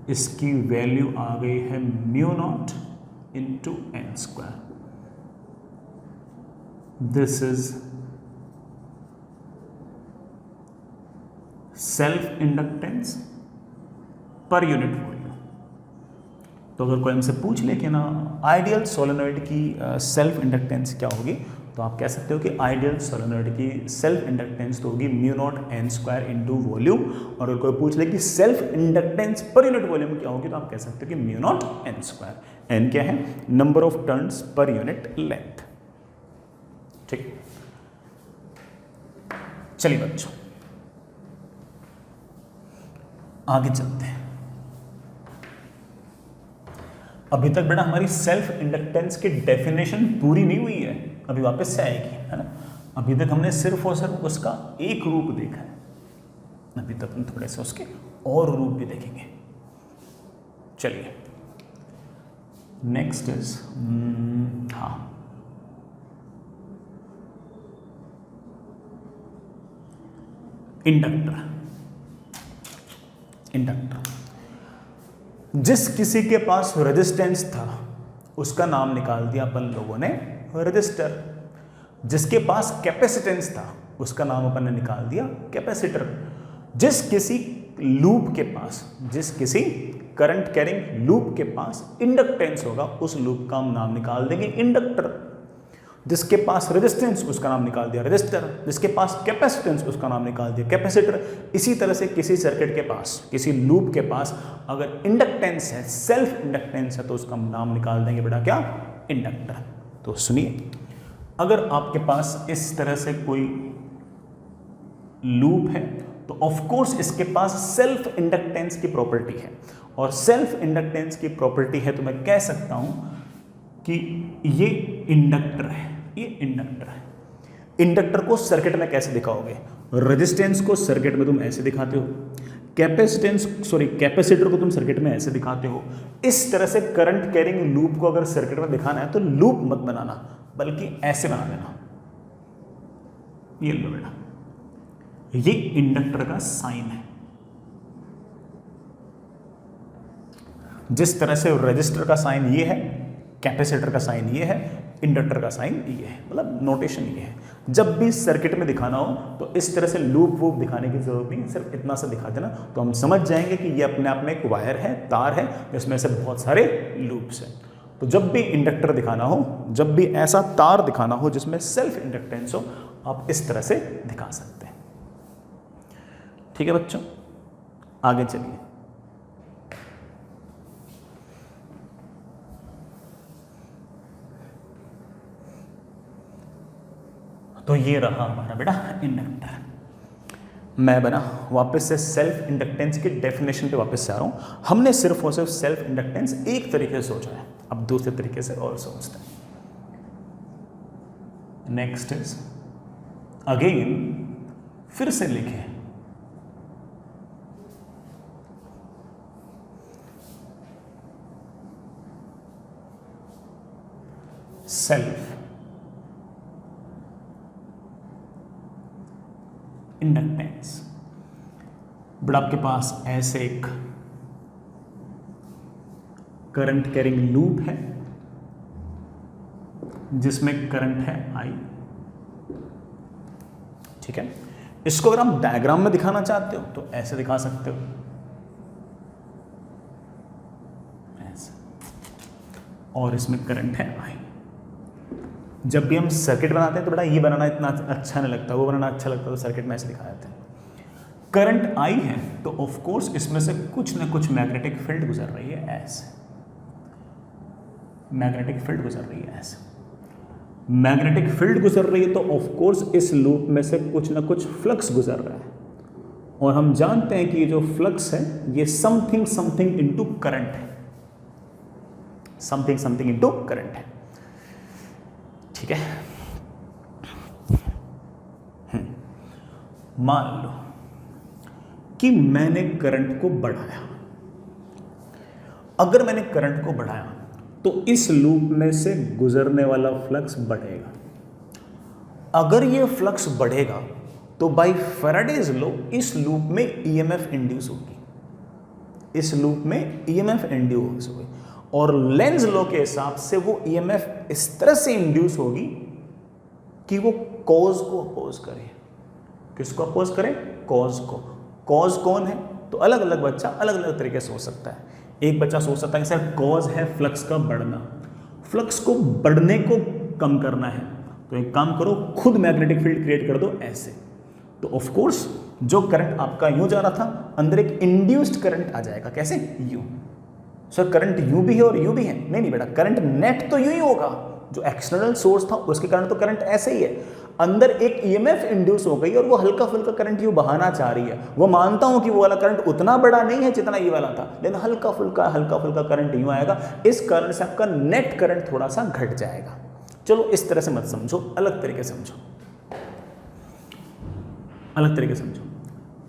इसकी वैल्यू आ गई है mu naught into n square. This is self inductance per unit volume. तो अगर कोई हमसे पूछ ले कि ना आइडियल सोलेनोइड की सेल्फ इंडक्टेंस क्या होगी, तो आप कह सकते हो कि आइडियल सोलेनोइड की सेल्फ इंडक्टेंस तो होगी mu naught n square into volume. और अगर कोई पूछ ले कि self inductance per unit volume क्या होगी, तो आप कह सकते हो कि mu naught n square. N क्या है? Number of turns per unit length. ठीक, चलिए बच्चों आगे चलते हैं। अभी तक बेटा हमारी सेल्फ इंडक्टेंस की डेफिनेशन पूरी नहीं हुई है, अभी वापस से आएगी, है ना। अभी तक हमने सिर्फ और सिर्फ उसका एक रूप देखा है, अभी तक हम थोड़े से उसके और रूप भी देखेंगे। चलिए नेक्स्ट इज हाँ, इंडक्टर। जिस किसी के पास रेजिस्टेंस था उसका नाम निकाल दिया अपन लोगों ने रेजिस्टर। जिसके पास कैपेसिटेंस था उसका नाम अपन ने निकाल दिया कैपेसिटर। जिस किसी लूप के पास, जिस किसी करंट कैरिंग लूप के पास इंडक्टेंस होगा उस लूप का हम नाम निकाल देंगे इंडक्टर। जिसके पास रेजिस्टेंस उसका नाम निकाल दिया रेजिस्टर। जिसके पास कैपेसिटेंस उसका नाम निकाल दिया कैपेसिटर। इसी तरह से किसी सर्किट के पास, किसी लूप के पास अगर इंडक्टेंस है, सेल्फ इंडक्टेंस है, तो उसका नाम निकाल देंगे बेटा क्या? इंडक्टर। तो सुनिए, अगर आपके पास इस तरह से कोई लूप है तो ऑफ कोर्स इसके पास सेल्फ इंडक्टेंस की प्रॉपर्टी है, और सेल्फ इंडक्टेंस की प्रॉपर्टी है तो मैं कह सकता हूं कि ये इंडक्टर है, ये इंडक्टर है। इंडक्टर को सर्किट में कैसे दिखाओगे? रेजिस्टेंस को सर्किट में तुम ऐसे दिखाते हो, कैपेसिटर को तुम सर्किट में ऐसे दिखाते हो। इस तरह से करंट कैरिंग लूप को अगर सर्किट में दिखाना है तो लूप मत बनाना, बल्कि ऐसे बना देना। ये लो बेटा, ये इंडक्टर का साइन है। जिस तरह से रजिस्टर का साइन ये है, कैपेसिटर का साइन ये है, इंडक्टर का साइन ये है, मतलब नोटेशन ये है। जब भी सर्किट में दिखाना हो तो इस तरह से लूप वूप दिखाने की जरूरत नहीं, सिर्फ इतना सा दिखा देना तो हम समझ जाएंगे कि ये अपने आप में एक वायर है, तार है, जिसमें से बहुत सारे लूप्स हैं। तो जब भी इंडक्टर दिखाना हो, जब भी ऐसा तार दिखाना हो जिसमें सेल्फ इंडक्टेंस हो, आप इस तरह से दिखा सकते हैं। ठीक है बच्चों, आगे चलिए। तो ये रहा हमारा बेटा इंडक्टर। मैं बना वापस से सेल्फ इंडक्टेंस की डेफिनेशन पे वापस से आ रहा हूँ। हमने सिर्फ और सिर्फ सेल्फ इंडक्टेंस एक तरीके से सोचा है, अब दूसरे तरीके से और सोचते हैं। नेक्स्ट इज अगेन, फिर से लिखें सेल्फ इंडक्टेंस। बट आपके पास ऐसे एक करंट कैरिंग लूप है जिसमें करंट है I, ठीक है। इसको अगर आप डायग्राम में दिखाना चाहते हो तो ऐसे दिखा सकते हो, ऐसे, और इसमें करंट है I। जब भी हम सर्किट बनाते हैं तो बेटा ये बनाना इतना अच्छा नहीं लगता, वो बनाना अच्छा लगता है, तो सर्किट में ऐसे दिखा देते हैं। करंट I है तो ऑफ कोर्स इसमें से कुछ ना कुछ मैग्नेटिक फील्ड गुजर रही है ऐसे, मैग्नेटिक फील्ड गुजर रही है ऐसे, मैग्नेटिक फील्ड गुजर रही है तो ऑफ कोर्स इस लूप में से कुछ ना कुछ फ्लक्स गुजर रहा है, और हम जानते हैं कि ये जो फ्लक्स है ये समथिंग समथिंग इनटू करंट है, समथिंग समथिंग इनटू करंट है, ठीक है। मान लो कि मैंने करंट को बढ़ाया, अगर मैंने करंट को बढ़ाया तो इस लूप में से गुजरने वाला फ्लक्स बढ़ेगा। अगर ये फ्लक्स बढ़ेगा तो बाय फैराडेज लॉ इस लूप में ईएमएफ इंड्यूस होगी, इस लूप में ईएमएफ इंड्यूस होगी, और लेंज लॉ के हिसाब से वो ईएमएफ इस तरह से इंड्यूस होगी कि वो कॉज को अपोज करे। किसको अपोज करे? कॉज को। कॉज कौन है? तो अलग अलग बच्चा अलग अलग तरीके से हो सकता है। एक बच्चा सोच सकता है कि सर कॉज है फ्लक्स का बढ़ना, फ्लक्स को बढ़ने को कम करना है तो एक काम करो, खुद मैग्नेटिक फील्ड क्रिएट कर दो ऐसे, तो ऑफ कोर्स जो करंट आपका यूं जा रहा था अंदर एक इंड्यूस्ड करंट आ जाएगा। कैसे? यूं। सर करंट यूं भी है और यूं भी है? नहीं बेटा, करंट नेट तो यूं ही होगा, जो एक्सटर्नल सोर्स था उसके कारण तो करंट ऐसे ही है, अंदर एक ईएमएफ इंड्यूस हो गई और वो हल्का फुल्का करंट यूं बहाना चाह रही है। वो मानता हूं कि वो वाला करंट उतना बड़ा नहीं है जितना ये वाला था, लेकिन हल्का फुल्का करंट यूं आएगा, इस कारण से आपका नेट करंट थोड़ा सा घट जाएगा। चलो इस तरह से मत समझो, अलग तरीके से समझो, अलग तरीके से समझो।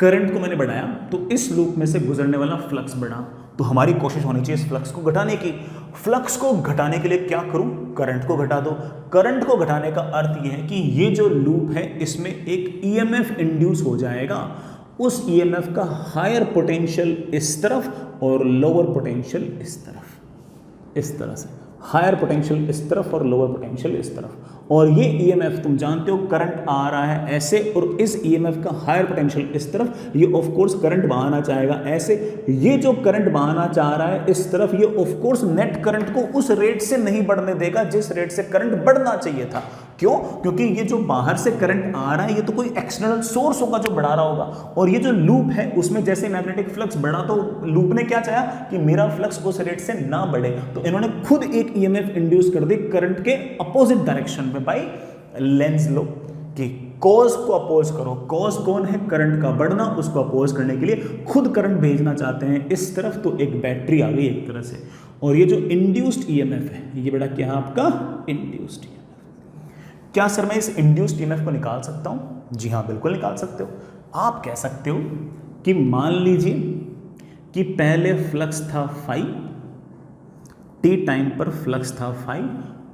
करंट को मैंने बढ़ाया तो इस लूप में से गुजरने वाला फ्लक्स बढ़ा, तो हमारी कोशिश होनी चाहिए इस फ्लक्स को घटाने की। फ्लक्स को घटाने के लिए क्या करूं? करंट को घटा दो। करंट को घटाने का अर्थ यह है कि ये जो लूप है इसमें एक ईएमएफ इंड्यूस हो जाएगा, उस ईएमएफ का हायर पोटेंशियल इस तरफ और लोअर पोटेंशियल इस तरफ, इस तरह से हायर पोटेंशियल इस तरफ और लोअर पोटेंशियल इस तरफ। और ये ईएमएफ तुम जानते हो करंट आ रहा है ऐसे, और इस ईएमएफ का हायर पोटेंशियल इस तरफ, ये ऑफ कोर्स करंट बहाना चाहेगा ऐसे। ये जो करंट बहाना चाह रहा है इस तरफ, ये ऑफ कोर्स नेट करंट को उस रेट से नहीं बढ़ने देगा जिस रेट से करंट बढ़ना चाहिए था। क्यों? क्योंकि ये जो बाहर से करंट आ रहा है ये तो कोई एक्सटर्नल सोर्स होगा जो बढ़ा रहा होगा, और ये जो लूप है उसमें जैसे मैग्नेटिक फ्लक्स बढ़ा तो लूप ने क्या चाहा कि मेरा फ्लक्स उस रेट से ना बढ़े, तो इन्होंने खुद एक ईएमएफ इंड्यूस कर दी करंट के अपोजिट डायरेक्शन में बाय लेंज लॉ कि कॉज को अपोज करो। कॉज कौन है? करंट का बढ़ना, उसको अपोज करने के लिए खुद करंट भेजना चाहते हैं इस तरफ, तो एक बैटरी आ गई एक तरह से। और ये जो इंड्यूस्ड ईएमएफ है ये बेटा क्या है आपका? Induced EMF. क्या सर मैं इस इंड्यूस्ड ईएमएफ को निकाल सकता हूं? जी हां, बिल्कुल निकाल सकते हो। आप कह सकते हो कि मान लीजिए कि पहले फ्लक्स था फाई, टी टाइम पर फ्लक्स था फाई,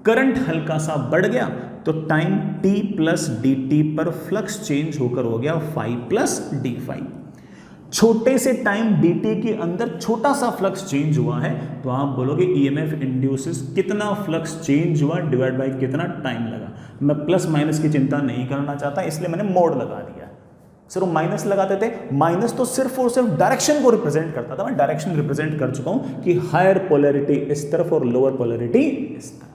करंट हल्का सा बढ़ गया तो time t plus D T पर फ्लक्स चेंज होकर हो गया फाई प्लस डी फाई। छोटे से टाइम dt के अंदर छोटा सा फ्लक्स चेंज हुआ है, तो आप बोलोगे ईएमएफ इंड्यूसेस कितना फ्लक्स चेंज हुआ डिवाइड बाय कितना टाइम लगा। मैं प्लस माइनस की चिंता नहीं करना चाहता, इसलिए मैंने मोड लगा दिया। सिर्फ माइनस लगाते थे, माइनस तो सिर्फ और सिर्फ डायरेक्शन को रिप्रेजेंट करता था। मैं डायरेक्शन रिप्रेजेंट कर चुका हूं कि हायर पोलैरिटी इस तरफ और लोअर पोलैरिटी इस तरफ।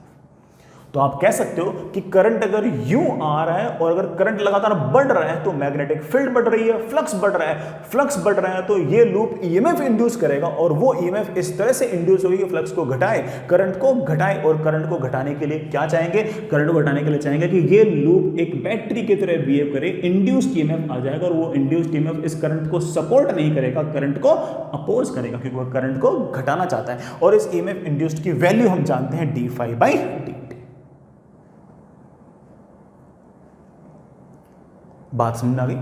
तो आप कह सकते हो कि करंट अगर यूं आ रहा है और अगर करंट लगातार बढ़ रहा है तो मैग्नेटिक फील्ड बढ़ रही है, फ्लक्स बढ़ रहा है, फ्लक्स बढ़ रहा है तो ये लूप ईएमएफ इंड्यूस करेगा, और वो ईएमएफ इस तरह से इंड्यूस होगी कि फ्लक्स को घटाए, करंट को घटाए। और करंट को घटाने के लिए क्या चाहेंगे? करंट को घटाने के लिए चाहेंगे कि ये लूप एक बैटरी की तरह बिहेव करे, इंड्यूस्ड ईएमएफ आ जाएगा, और वो इंड्यूस्ड ईएमएफ इस करंट को सपोर्ट नहीं करेगा, करंट को अपोज करेगा, क्योंकि वो करंट को घटाना चाहता है। और इस ईएमएफ इंड्यूस्ड की वैल्यू हम जानते हैं डी फाई बाई डी। बात समझ आ गई?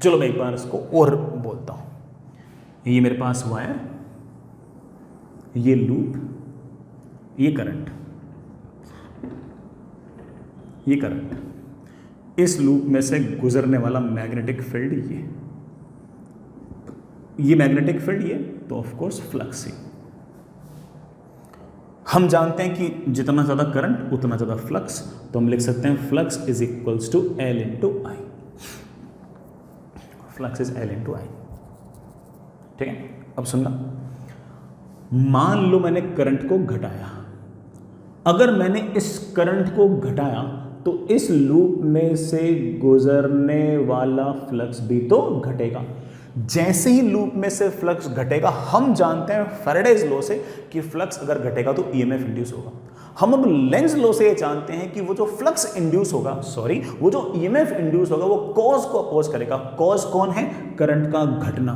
चलो मैं एक बार इसको और बोलता हूं। ये मेरे पास वायर, ये लूप, ये करंट, ये करंट, इस लूप में से गुजरने वाला मैग्नेटिक फील्ड ये मैग्नेटिक फील्ड ये, तो ऑफ कोर्स फ्लक्स ही। हम जानते हैं कि जितना ज्यादा करंट उतना ज्यादा फ्लक्स, तो हम लिख सकते हैं flux is equals to L into I. Flux is L into I. ठीक है, अब सुनना, मान लो मैंने करंट को घटाया। अगर मैंने इस करंट को घटाया तो इस लूप में से गुजरने वाला फ्लक्स भी तो घटेगा। जैसे ही लूप में से फ्लक्स घटेगा, हम जानते हैं फैराडेज लॉ से कि फ्लक्स अगर घटेगा तो ईएमएफ इंड्यूस होगा। हम अब लेंज लॉ से ये जानते हैं कि वो जो फ्लक्स इंड्यूस होगा, वो जो ईएमएफ इंड्यूस होगा वो कॉज को अपोज करेगा। कॉज कौन है? करंट का घटना,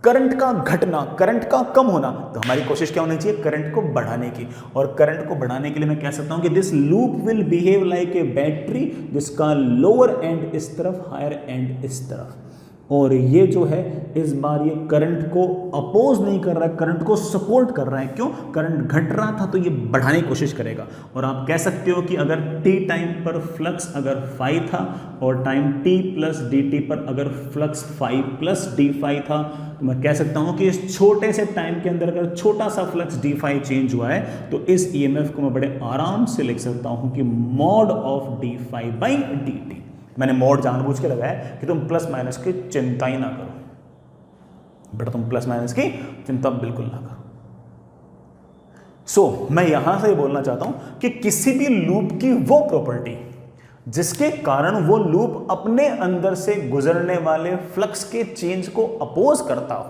करंट का घटना, करंट का कम होना। तो हमारी कोशिश क्या होनी चाहिए? करंट को बढ़ाने की। और करंट को बढ़ाने के लिए मैं कह सकता हूं कि this loop will behave like a battery, जिसका लोअर एंड इस तरफ, हायर एंड इस तरफ। और ये जो है इस बार ये करंट को अपोज नहीं कर रहा है, करंट को सपोर्ट कर रहा है। क्यों? करंट घट रहा था तो ये बढ़ाने की कोशिश करेगा। और आप कह सकते हो कि अगर t टाइम पर फ्लक्स अगर फाई था और टाइम t प्लस dt पर अगर flux phi plus d phi था, तो मैं कह सकता हूं कि इस छोटे से टाइम के अंदर अगर छोटा सा फ्लक्स डी फाई चेंज हुआ है तो इस ईएमएफ को मैं बड़े आराम से लिख सकता हूं कि mod of d phi by D t. मैंने मोड जानबूझ के लगाया कि तुम प्लस माइनस की चिंता ही ना करो बेटा, तुम प्लस माइनस की चिंता बिल्कुल ना करो। मैं यहां से बोलना चाहता हूं कि किसी भी लूप की वो प्रॉपर्टी जिसके कारण वो लूप अपने अंदर से गुजरने वाले फ्लक्स के चेंज को अपोज करता हो,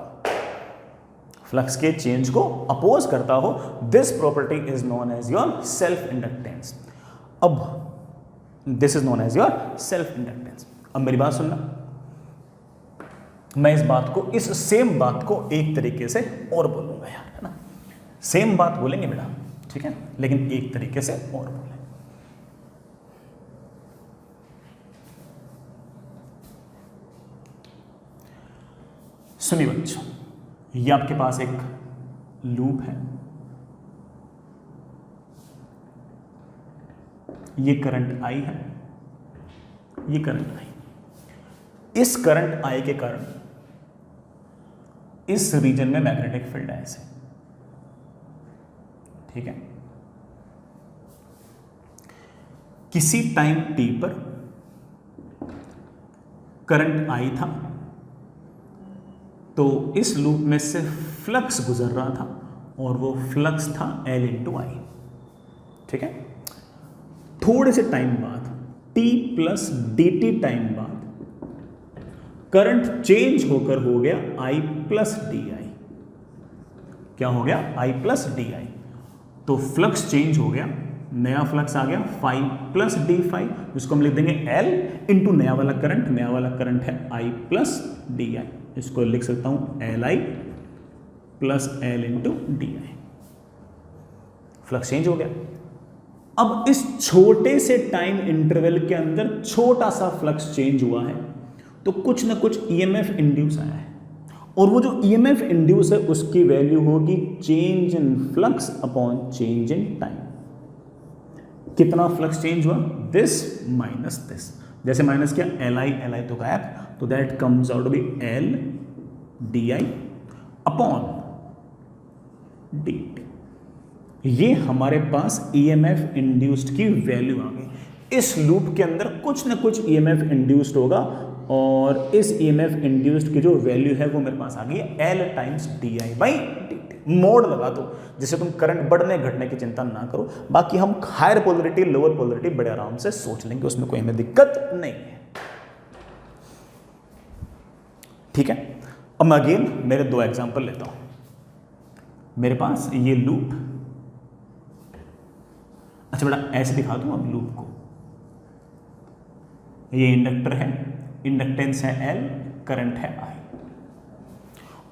फ्लक्स के चेंज को अपोज करता हो, this property is known as your self inductance. अब this is known as your self inductance. अब मेरी बात सुनना, मैं इस सेम बात को एक तरीके से और बोलूंगा यार, है ना? सेम बात बोलेंगे बेटा, ठीक है, लेकिन एक तरीके से और बोलेंगे। सुनिए बच्चों, ये आपके पास एक लूप है, ये करंट आई है, ये करंट आई। इस करंट आई के कारण इस रीजन में मैग्नेटिक फील्ड है ऐसे, ठीक है। किसी टाइम t पर करंट आई था तो इस लूप में से फ्लक्स गुजर रहा था और वो फ्लक्स था L इंटू आई, ठीक है। थोड़े से टाइम बाद t प्लस dt टाइम बाद करंट चेंज होकर हो गया I प्लस डी आई। क्या हो गया? I plus D I. तो फ्लक्स चेंज हो गया, नया फ्लक्स आ गया फाई प्लस डी फाई, जिसको हम लिख देंगे L इंटू नया वाला करंट है I प्लस डी आई। इसको लिख सकता हूं Li plus L into D I. Flux change हो गया। अब इस छोटे से टाइम इंटरवल के अंदर छोटा सा फ्लक्स चेंज हुआ है तो कुछ ना कुछ ईएमएफ इंड्यूस आया है, और वो जो ईएमएफ इंड्यूस है उसकी वैल्यू होगी change in flux upon change in time. कितना फ्लक्स चेंज हुआ? This minus this. जैसे माइनस किया Li तो गायब, तो that comes out to be L d I upon d t. ये हमारे पास ईएमएफ इंड्यूस्ड की वैल्यू आ गई। इस लूप के अंदर कुछ ना कुछ ईएमएफ इंड्यूस्ड होगा और इस ईएमएफ इंड्यूस्ड की जो वैल्यू है वो मेरे पास आ गई L times D I by D T. Mode लगा दो जिससे तुम करंट बढ़ने घटने की चिंता ना करो। बाकी हम हायर पोलरिटी लोअर पोलरिटी बड़े आराम से सोच लेंगे, उसमें कोई हमें दिक्कत नहीं है, ठीक है। अब मैं अगेन मेरे दो एग्जांपल लेता हूं। मेरे पास ये लूप, अच्छा बेटा ऐसे दिखा दूं अब लूप को। ये इंडक्टर है, इंडक्टेंस है L, करंट है I,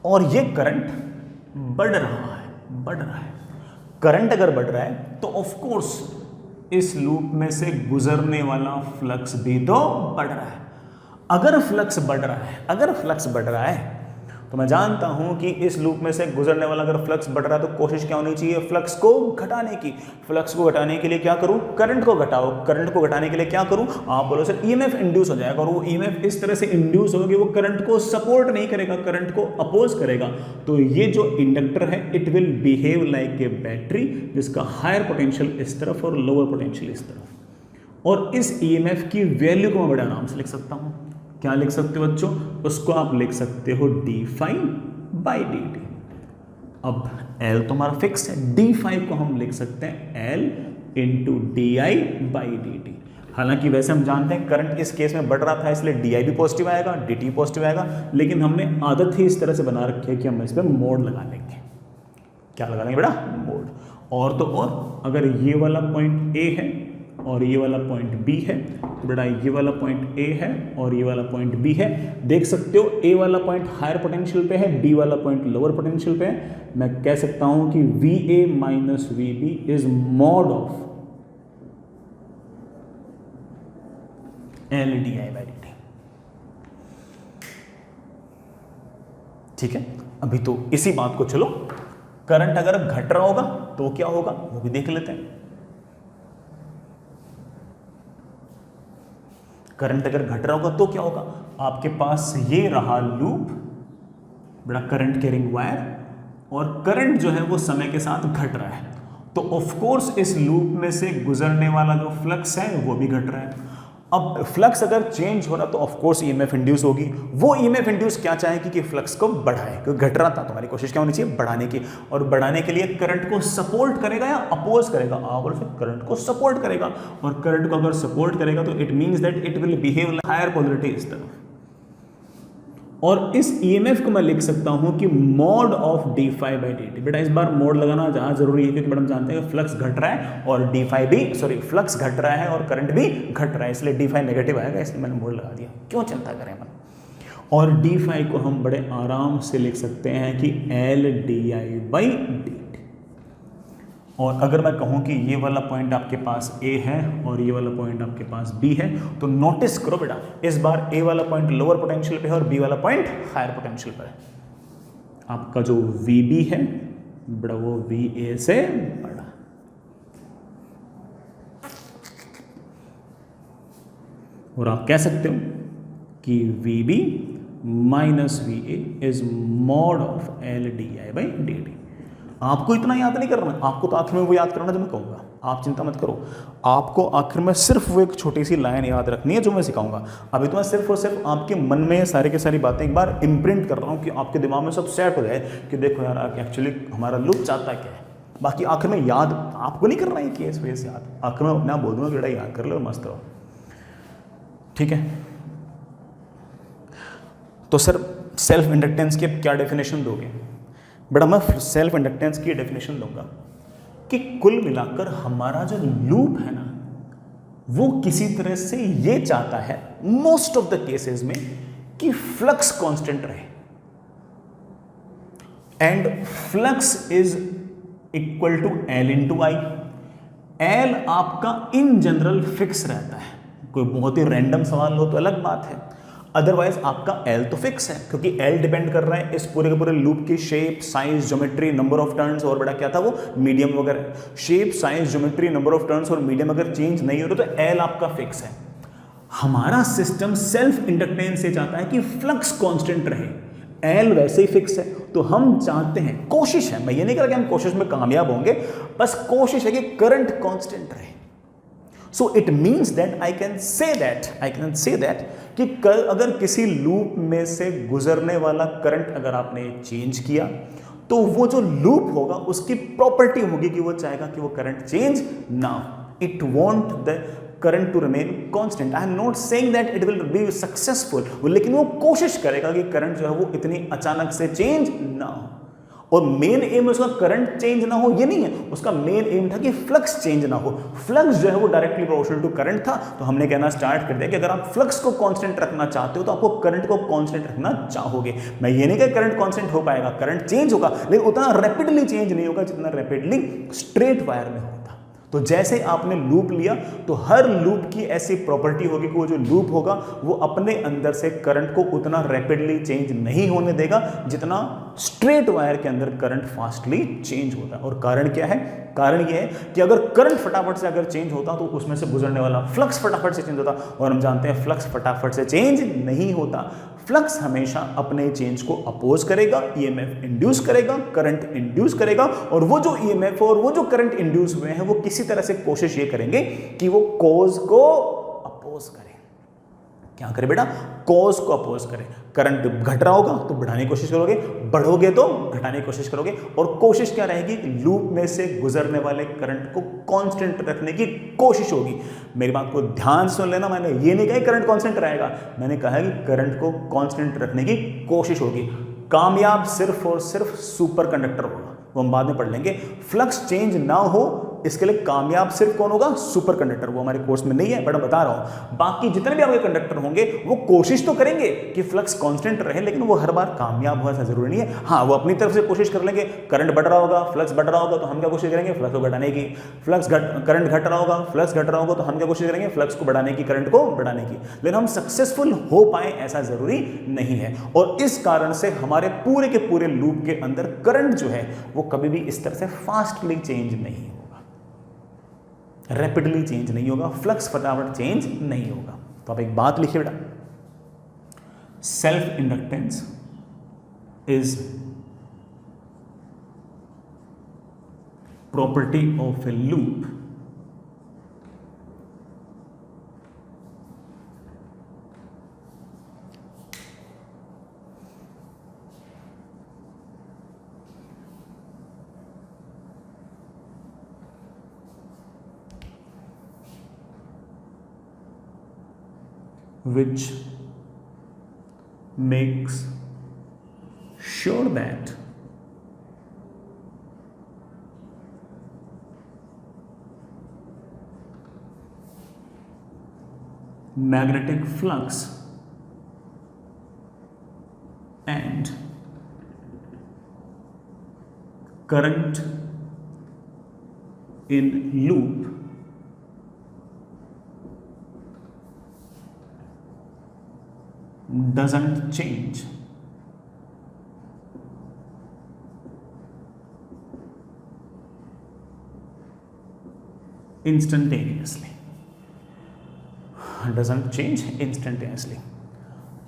और ये करंट बढ़ रहा है। करंट अगर बढ़ रहा है तो ऑफ कोर्स इस लूप में से गुजरने वाला फ्लक्स भी तो बढ़ रहा है। अगर फ्लक्स बढ़ रहा है तो मैं जानता हूं कि इस लूप में से गुजरने वाला अगर फ्लक्स बढ़ रहा है तो कोशिश क्या होनी चाहिए? फ्लक्स को घटाने की। फ्लक्स को घटाने के लिए क्या करूं? करंट को घटाओ। करंट को घटाने के लिए क्या करूं? आप बोलो सर ईएमएफ इंड्यूस हो जाएगा, और वो ईएमएफ इस तरह से इंड्यूस होगा कि वो करंट को सपोर्ट नहीं करेगा, करंट को अपोज करेगा। तो ये जो इंडक्टर है it will behave like a battery, जिसका हायर पोटेंशियल इस तरफ और लोअर पोटेंशियल इस तरफ। और इस ईएमएफ की वैल्यू को मैं बड़े आराम से लिख सकता हूं क्या लिख सकते हो बच्चों, उसको आप लिख सकते हो d∅/dt। अब L तो हमारा फिक्स है, d∅ को हम लिख सकते हैं L × di/dt। हालांकि वैसे हम जानते हैं करंट इस केस में बढ़ रहा था, इसलिए di भी पॉजिटिव आएगा, dt पॉजिटिव आएगा, लेकिन हमने आदत ही इस तरह से बना रखी है कि हम इस पर मोड लगा लेंगे। क्या लगा लेंगे बेटा, मोड। और तो और अगर ये वाला पॉइंट A है और ये वाला पॉइंट B है, तो बेटा ये वाला पॉइंट A है और ये वाला पॉइंट B है। देख सकते हो A वाला पॉइंट हायर पोटेंशियल पे है, B वाला पॉइंट लोअर पोटेंशियल पे है। मैं कह सकता हूं कि VA minus VB is mod of L di/dt। ठीक है, अभी तो इसी बात को चलो, करंट अगर घट रहा होगा तो क्या होगा वो भी देख लेते हैं। करंट अगर घट रहा होगा तो क्या होगा, आपके पास ये रहा लूप, बड़ा करंट कैरिंग वायर, और करंट जो है वो समय के साथ घट रहा है, तो ऑफ कोर्स इस लूप में से गुजरने वाला जो फ्लक्स है वो भी घट रहा है। अब फ्लक्स अगर चेंज हो रहा तो ऑफ कोर्स ईएमएफ इंड्यूस होगी। वो ईएमएफ इंड्यूस क्या चाहेगी कि फ्लक्स को बढ़ाए, क्योंकि घट रहा था, तुम्हारी कोशिश क्या होनी चाहिए, बढ़ाने की। और बढ़ाने के लिए करंट को सपोर्ट करेगा या अपोज करेगा, और फिर करंट को सपोर्ट करेगा, और करंट को अगर सपोर्ट करेगा तो it means that it will behave higher polarity इस तरफ। और इस ईएमएफ को मैं लिख सकता हूं कि मॉड ऑफ d∅/dt। बेटा इस बार मोड लगाना जहां जरूरी है, क्योंकि हम जानते हैं फ्लक्स घट रहा है और फ्लक्स घट रहा है और करंट भी घट रहा है, इसलिए d∅ नेगेटिव आएगा, इसलिए मैंने मोड लगा दिया। क्यों चिंता करें अपन। और d∅ को हम बड़े आराम से लिख सकते हैं कि L di/dt। और अगर मैं कहूं कि ये वाला पॉइंट आपके पास A है और ये वाला पॉइंट आपके पास B है, तो नोटिस करो बेटा इस बार A वाला पॉइंट लोअर पोटेंशियल पे है और B वाला पॉइंट हायर पोटेंशियल पर है। आपका जो VB है बड़ा वो VA से बड़ा। और आप कह सकते हो कि VB minus VA is mod of L di/dt। आपको इतना याद नहीं करना, आपको तो आखिर में वो याद करना जो मैं कहूँगा, आप चिंता मत करो। आपको आखिर में सिर्फ वो एक छोटी सी लाइन याद रखनी है जो मैं सिखाऊंगा। अभी तो मैं सिर्फ और सिर्फ आपके मन में सारी की सारी बातें एक बार इम्प्रिंट कर रहा हूँ कि आपके दिमाग में सब सेट हो जाए कि देखो यार एक्चुअली हमारा लूप चाहता क्या है। बाकी आखिर में याद आपको नहीं करना है कि इस वजह से याद, आखिर में अपने आप बोल दूंगा कि बेटा याद कर लो, मस्त रहो। ठीक है, तो सर सेल्फ इंडक्टेंस की क्या डेफिनेशन दोगे? बेटा मैं सेल्फ इंडक्टेंस की डेफिनेशन दूंगा कि कुल मिलाकर हमारा जो लूप है ना वो किसी तरह से ये चाहता है मोस्ट ऑफ द केसेस में कि फ्लक्स कांस्टेंट रहे, and flux is equal to L × I। L आपका इन जनरल फिक्स रहता है, कोई बहुत ही रैंडम सवाल हो तो अलग बात है, अदरवाइज आपका L तो फिक्स है, क्योंकि L डिपेंड कर रहा है इस पूरे के पूरे लूप की shape, size, geometry, number of turns, और बड़ा क्या था वो मीडियम वगैरह। Shape, size, geometry, number of turns और मीडियम अगर चेंज नहीं हो रहा तो L आपका फिक्स है। हमारा सिस्टम सेल्फ इंडक्टेंस से चाहता है कि फ्लक्स कांस्टेंट रहे, L वैसे ही फिक्स है, तो हम चाहते हैं, कोशिश है, मैं ये नहीं कह रहा कि हम कोशिश में कामयाब होंगे, बस कोशिश है कि करंट कांस्टेंट रहे। So it means that I can say that कि अगर किसी लूप में से गुजरने वाला करंट अगर आपने चेंज किया तो वो जो लूप होगा उसकी प्रॉपर्टी होगी कि वो चाहेगा कि वो करंट चेंज ना हो। It want the current to remain constant. I am not saying that it will be successful, लेकिन वो कोशिश करेगा कि करंट जो है वो इतनी अचानक से चेंज ना हो। और मेन एम उसका करंट चेंज ना हो ये नहीं है, उसका मेन एम था कि फ्लक्स चेंज ना हो। फ्लक्स जो है वो डायरेक्टली प्रोपोर्शनल टू करंट था, तो हमने कहना स्टार्ट कर दिया कि अगर आप फ्लक्स को कांस्टेंट रखना चाहते हो तो आपको करंट को कांस्टेंट रखना चाहोगे। मैं ये नहीं कह करंट कांस्टेंट हो पाएगा, करंट चेंज होगा, लेकिन उतना रैपिडली चेंज नहीं होगा जितना रैपिडली स्ट्रेट वायर में होता। तो जैसे आपने लूप लिया तो हर लूप की ऐसी प्रॉपर्टी होगी कि वो जो लूप होगा वो अपने अंदर से करंट को उतना रैपिडली चेंज नहीं होने देगा जितना स्ट्रेट वायर के अंदर करंट फास्टली चेंज होता है। और कारण क्या है? कारण ये है कि अगर करंट फटाफट से अगर चेंज होता तो उसमें से गुजरने वाला फ्लक्स फटाफट से चेंज होता, और हम जानते हैं फ्लक्स फटाफट से चेंज नहीं होता। फ्लक्स हमेशा अपने चेंज को अपोज करेगा, ईएमएफ इंड्यूस करेगा, करंट इंड्यूस करेगा, और वो जो ईएमएफ और वो जो करंट इंड्यूस हुए हैं वो किसी तरह से कोशिश ये करेंगे कि वो कॉज को अपोज करें। क्या करे बेटा, कॉज को अपोज करें। करंट घट रहा होगा तो बढ़ाने की कोशिश करोगे, बढ़ोगे तो घटाने की कोशिश करोगे, और कोशिश क्या रहेगी, लूप में से गुजरने वाले करंट को कांस्टेंट रखने की कोशिश होगी। मेरी बात को ध्यान सुन लेना, मैंने ये नहीं कहा करंट कांस्टेंट रहेगा, मैंने कहा कि करंट को कांस्टेंट रखने की कोशिश होगी। कामयाब सिर्फ और सिर्फ सुपर कंडक्टर होगा, वो हम बाद में पढ़ लेंगे। फ्लक्स चेंज ना हो इसके लिए कामयाब सिर्फ कौन होगा, सुपर कंडक्टर। वो हमारे कोर्स में नहीं है बट मैं बता रहा हूं, बाकी जितने भी आपके कंडक्टर होंगे वो कोशिश तो करेंगे कि फ्लक्स कांस्टेंट रहे, लेकिन वो हर बार कामयाब हो ऐसा जरूरी नहीं है। हाँ, वो अपनी तरफ से कोशिश कर लेंगे, करंट बढ़ रहा होगा, फ्लक्स बढ़ रहा होगा तो हम क्या कोशिश करेंगे, फ्लक्स को घटाने की। करंट घट रहा होगा, फ्लक्स घट रहा होगा तो हम क्या कोशिश करेंगे, फ्लक्स को बढ़ाने की, करंट को बढ़ाने की। लेकिन हम सक्सेसफुल हो पाए ऐसा जरूरी नहीं है, और इस कारण से हमारे पूरे के पूरे लूप के अंदर करंट जो है वो कभी भी इस तरह से फास्टली चेंज नहीं होगा, रैपिडली चेंज नहीं होगा, फ्लक्स फटाफट चेंज नहीं होगा। तो आप एक बात लिखिए बेटा, self inductance is property of A loop which makes sure that magnetic flux and current in loop doesn't change instantaneously, doesn't change instantaneously।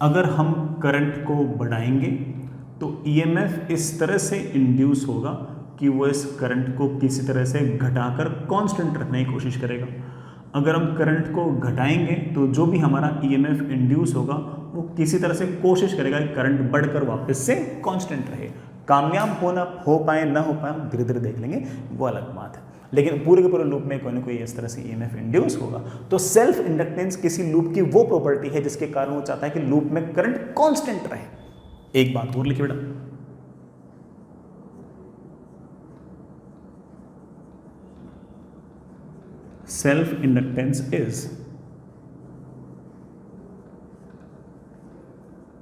अगर हम करंट को बढ़ाएंगे तो ईएमएफ इस तरह से इंड्यूस होगा कि वो इस करंट को किसी तरह से घटाकर कांस्टेंट रखने की कोशिश करेगा। अगर हम करंट को घटाएंगे तो जो भी हमारा ईएमएफ इंड्यूस होगा वो किसी तरह से कोशिश करेगा कि करंट बढ़कर वापस से कांस्टेंट रहे। कामयाब हो पाए ना हो पाए हम धीरे धीरे देख लेंगे, वो अलग बात है, लेकिन पूरे के पूरे लूप में कोई ना कोई इस तरह से ईएमएफ इंड्यूस होगा। तो सेल्फ इंडक्टेंस किसी लूप की वो प्रॉपर्टी है जिसके कारण वो चाहता है कि लूप में करंट कांस्टेंट रहे। एक बात और लिखिए बेटा, self inductance is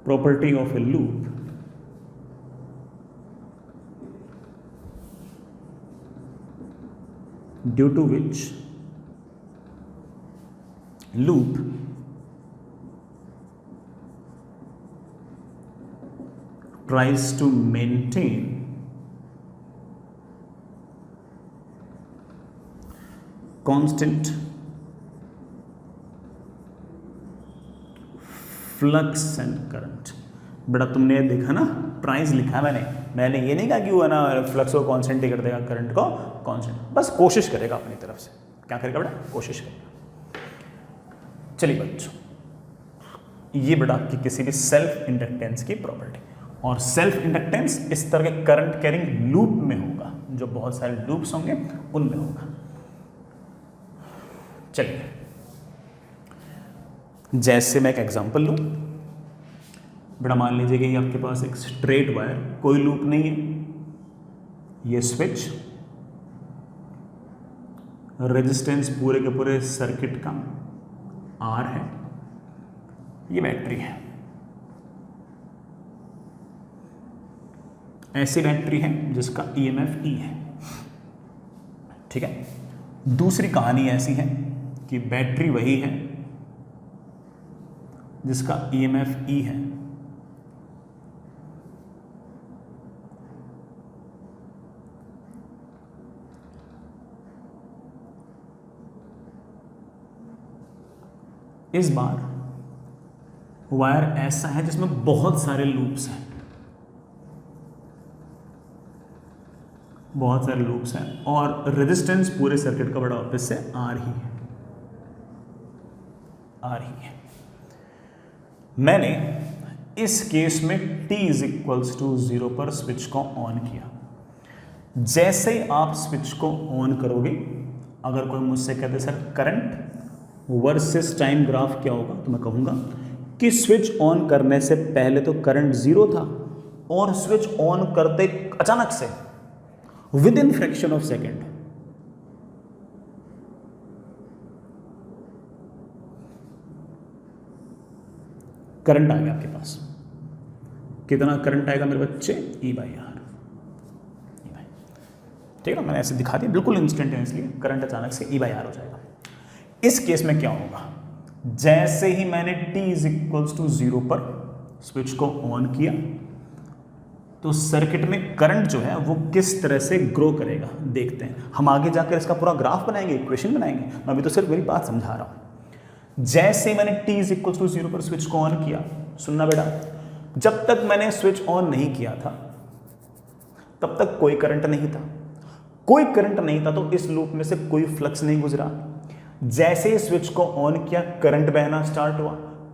property of a loop due to which loop tries to maintain constant flux and current. बेटा तुमने देखा ना, प्राइस लिखा मैंने ये नहीं कहा कि वो है ना फ्लक्स को कांस्टेंट ही कर देगा, करंट को कांस्टेंट, बस कोशिश करेगा अपनी तरफ से। क्या करेगा बेटा, कोशिश करेगा। चलिए बच्चों, ये बेटा आपकी किसी भी सेल्फ इंडक्टेंस की प्रॉपर्टी, और सेल्फ इंडक्टेंस इस तरह के करंट कैरिंग लूप में होगा, जो बहुत सारे लूप्स होंगे उनमें होगा। चलिए, जैसे मैं एक एग्जांपल लूं, बेटा मान लीजिए कि ये आपके पास एक स्ट्रेट वायर, कोई लूप नहीं है, ये स्विच, रेजिस्टेंस पूरे के पूरे सर्किट का R है, ये बैटरी है, ऐसी बैटरी है जिसका EMF E है। ठीक है, दूसरी कहानी ऐसी है कि बैटरी वही है जिसका EMF E है, इस बार वायर ऐसा है जिसमें बहुत सारे लूप्स हैं, बहुत सारे लूप्स हैं, और रेजिस्टेंस पूरे सर्किट का बड़ा वापस से R ही है। मैंने इस केस में t इज इक्वल्स टू 0 पर स्विच को ऑन किया। जैसे ही आप स्विच को ऑन करोगे, अगर कोई मुझसे कहते sir current versus time graph क्या होगा, तो मैं कहूँगा कि स्विच ऑन करने से पहले तो करंट 0 था और स्विच ऑन करते अचानक से within fraction of second current आ गया आपके पास। कितना करंट आएगा मेरे बच्चे? E/R। ठीक है ना, मैंने ऐसे दिखा दिया बिल्कुल इंस्टेंटेनियसली, करंट अचानक से E/R हो जाएगा। इस केस में क्या होगा, जैसे ही मैंने t इज इक्वल्स टू 0 पर स्विच को ऑन किया तो सर्किट में करंट जो है वो किस तरह से ग्रो करेगा देखते हैं। हम आगे जाकर इसका पूरा ग्राफ बनाएंगे, इक्वेशन बनाएंगे, मैं अभी तो सिर्फ मेरी बात समझा रहा हूं। जैसे मैंने t इज इक्वल्स टू 0 पर स्विच को ऑन किया, सुनना बेटा, जब तक मैंने स्विच ऑन नहीं किया था तब तक कोई करंट नहीं था। कोई करंट नहीं था तो इस लूप में से कोई फ्लक्स नहीं गुजरा। जैसे ही स्विच को ऑन किया करंट बहना स्टार्ट हुआ,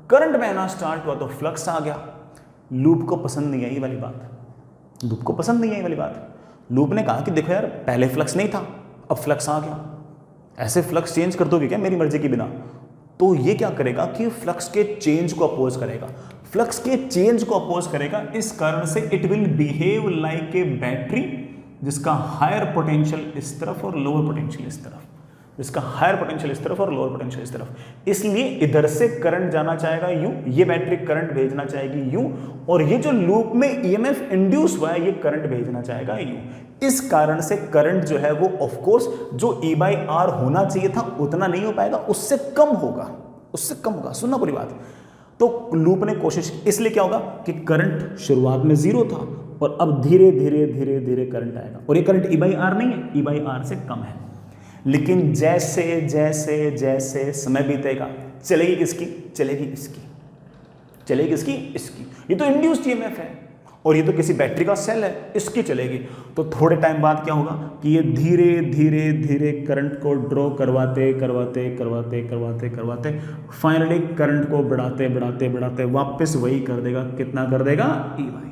करंट बहना स्टार्ट हुआ तो फ्लक्स आ गया। लूप को पसंद नहीं आई वाली बात, लूप को पसंद नहीं आई वाली बात। लूप ने कहा कि देखो यार, पहले फ्लक्स नहीं था, अब फ्लक्स आ गया, ऐसे फ्लक्स चेंज कर दोगे क्या मेरी मर्जी के बिना? तो ये क्या करेगा कि फ्लक्स के चेंज को अपोज करेगा, फ्लक्स के चेंज को अपोज करेगा। इस कारण से it will behave like a battery जिसका हायर पोटेंशियल इस तरफ और लोअर पोटेंशियल इस तरफ, जिसका हायर पोटेंशियल इस तरफ और लोअर पोटेंशियल इस तरफ। इसलिए इधर से करंट जाना चाहेगा यूं, ये बैटरी करंट भेजना चाहेगी यूं, और ये जो लूप में ईएमएफ इंड्यूस हुआ है ये करंट भेजना चाहेगा यूं। इस कारण से करंट जो है वो ऑफ कोर्स जो E/R होना चाहिए था उतना नहीं हो पाएगा, उससे कम होगा, उससे कम होगा। सुनना पूरी बात। तो लूप ने कोशिश, इसलिए क्या होगा कि करंट शुरुआत में 0 था और अब धीरे धीरे धीरे धीरे करंट आएगा, और ये करंट E/R नहीं है, E/R से कम है। लेकिन जैसे जैसे जैसे समय बीतेगा, चलेगी किसकी? चलेगी इसकी, चलेगी किसकी? इसकी। ये तो इंड्यूस्ड ईएमएफ है और ये तो किसी बैटरी का सेल है, इसकी चलेगी। तो थोड़े टाइम बाद क्या होगा कि ये धीरे धीरे धीरे करंट को ड्रॉ करवाते करवाते करवाते करवाते करवाते फाइनली करंट को बढ़ाते बढ़ाते बढ़ाते वापस वही कर देगा। कितना कर देगा? E/R।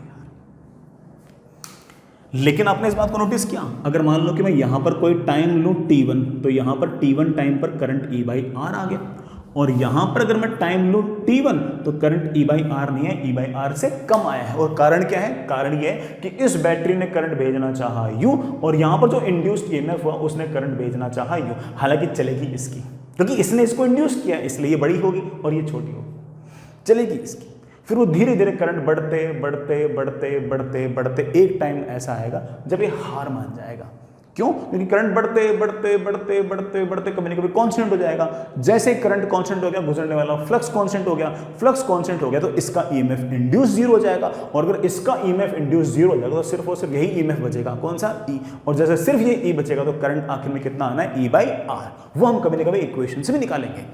लेकिन आपने इस बात को नोटिस किया, अगर मान लो कि मैं यहां पर कोई टाइम लूं t1, तो यहां पर t1 टाइम पर करंट E/R आ गया, और यहां पर अगर मैं टाइम लूं t1 तो करंट E/R नहीं है, E/R से कम आया है। और कारण क्या है? कारण यह है कि इस बैटरी ने करंट भेजना चाहा यूं, और यहां पर जो इंड्यूस्ड ईएमएफ हुआ उसने करंट भेजना चाहा यूं। हालांकि चलेगी इसकी, क्योंकि इसने इसको इंड्यूस किया, इसलिए ये बड़ी होगी और ये छोटी होगी, चलेगी इसकी। फिर वो धीरे धीरे करंट बढ़ते बढ़ते बढ़ते बढ़ते बढ़ते एक टाइम ऐसा आएगा जब ये हार मान जाएगा। क्यों? क्योंकि करंट बढ़ते बढ़ते बढ़ते बढ़ते बढ़ते कभी ना कभी कांस्टेंट हो जाएगा। जैसे करंट कांस्टेंट हो गया, गुजरने वाला फ्लक्स कांस्टेंट हो गया, फ्लक्स कांस्टेंट हो गया तो इसका ईएमएफ इंड्यूस 0 हो जाएगा, और अगर इसका ईएमएफ इंड्यूस 0 हो जाएगा तो सिर्फ और सिर्फ यही ईएमएफ बचेगा। कौन सा? E। और जैसे सिर्फ ये E बचेगा तो करंट आखिर में कितना आना है? E/R। वो हम कभी ना कभी इक्वेशन से भी निकालेंगे।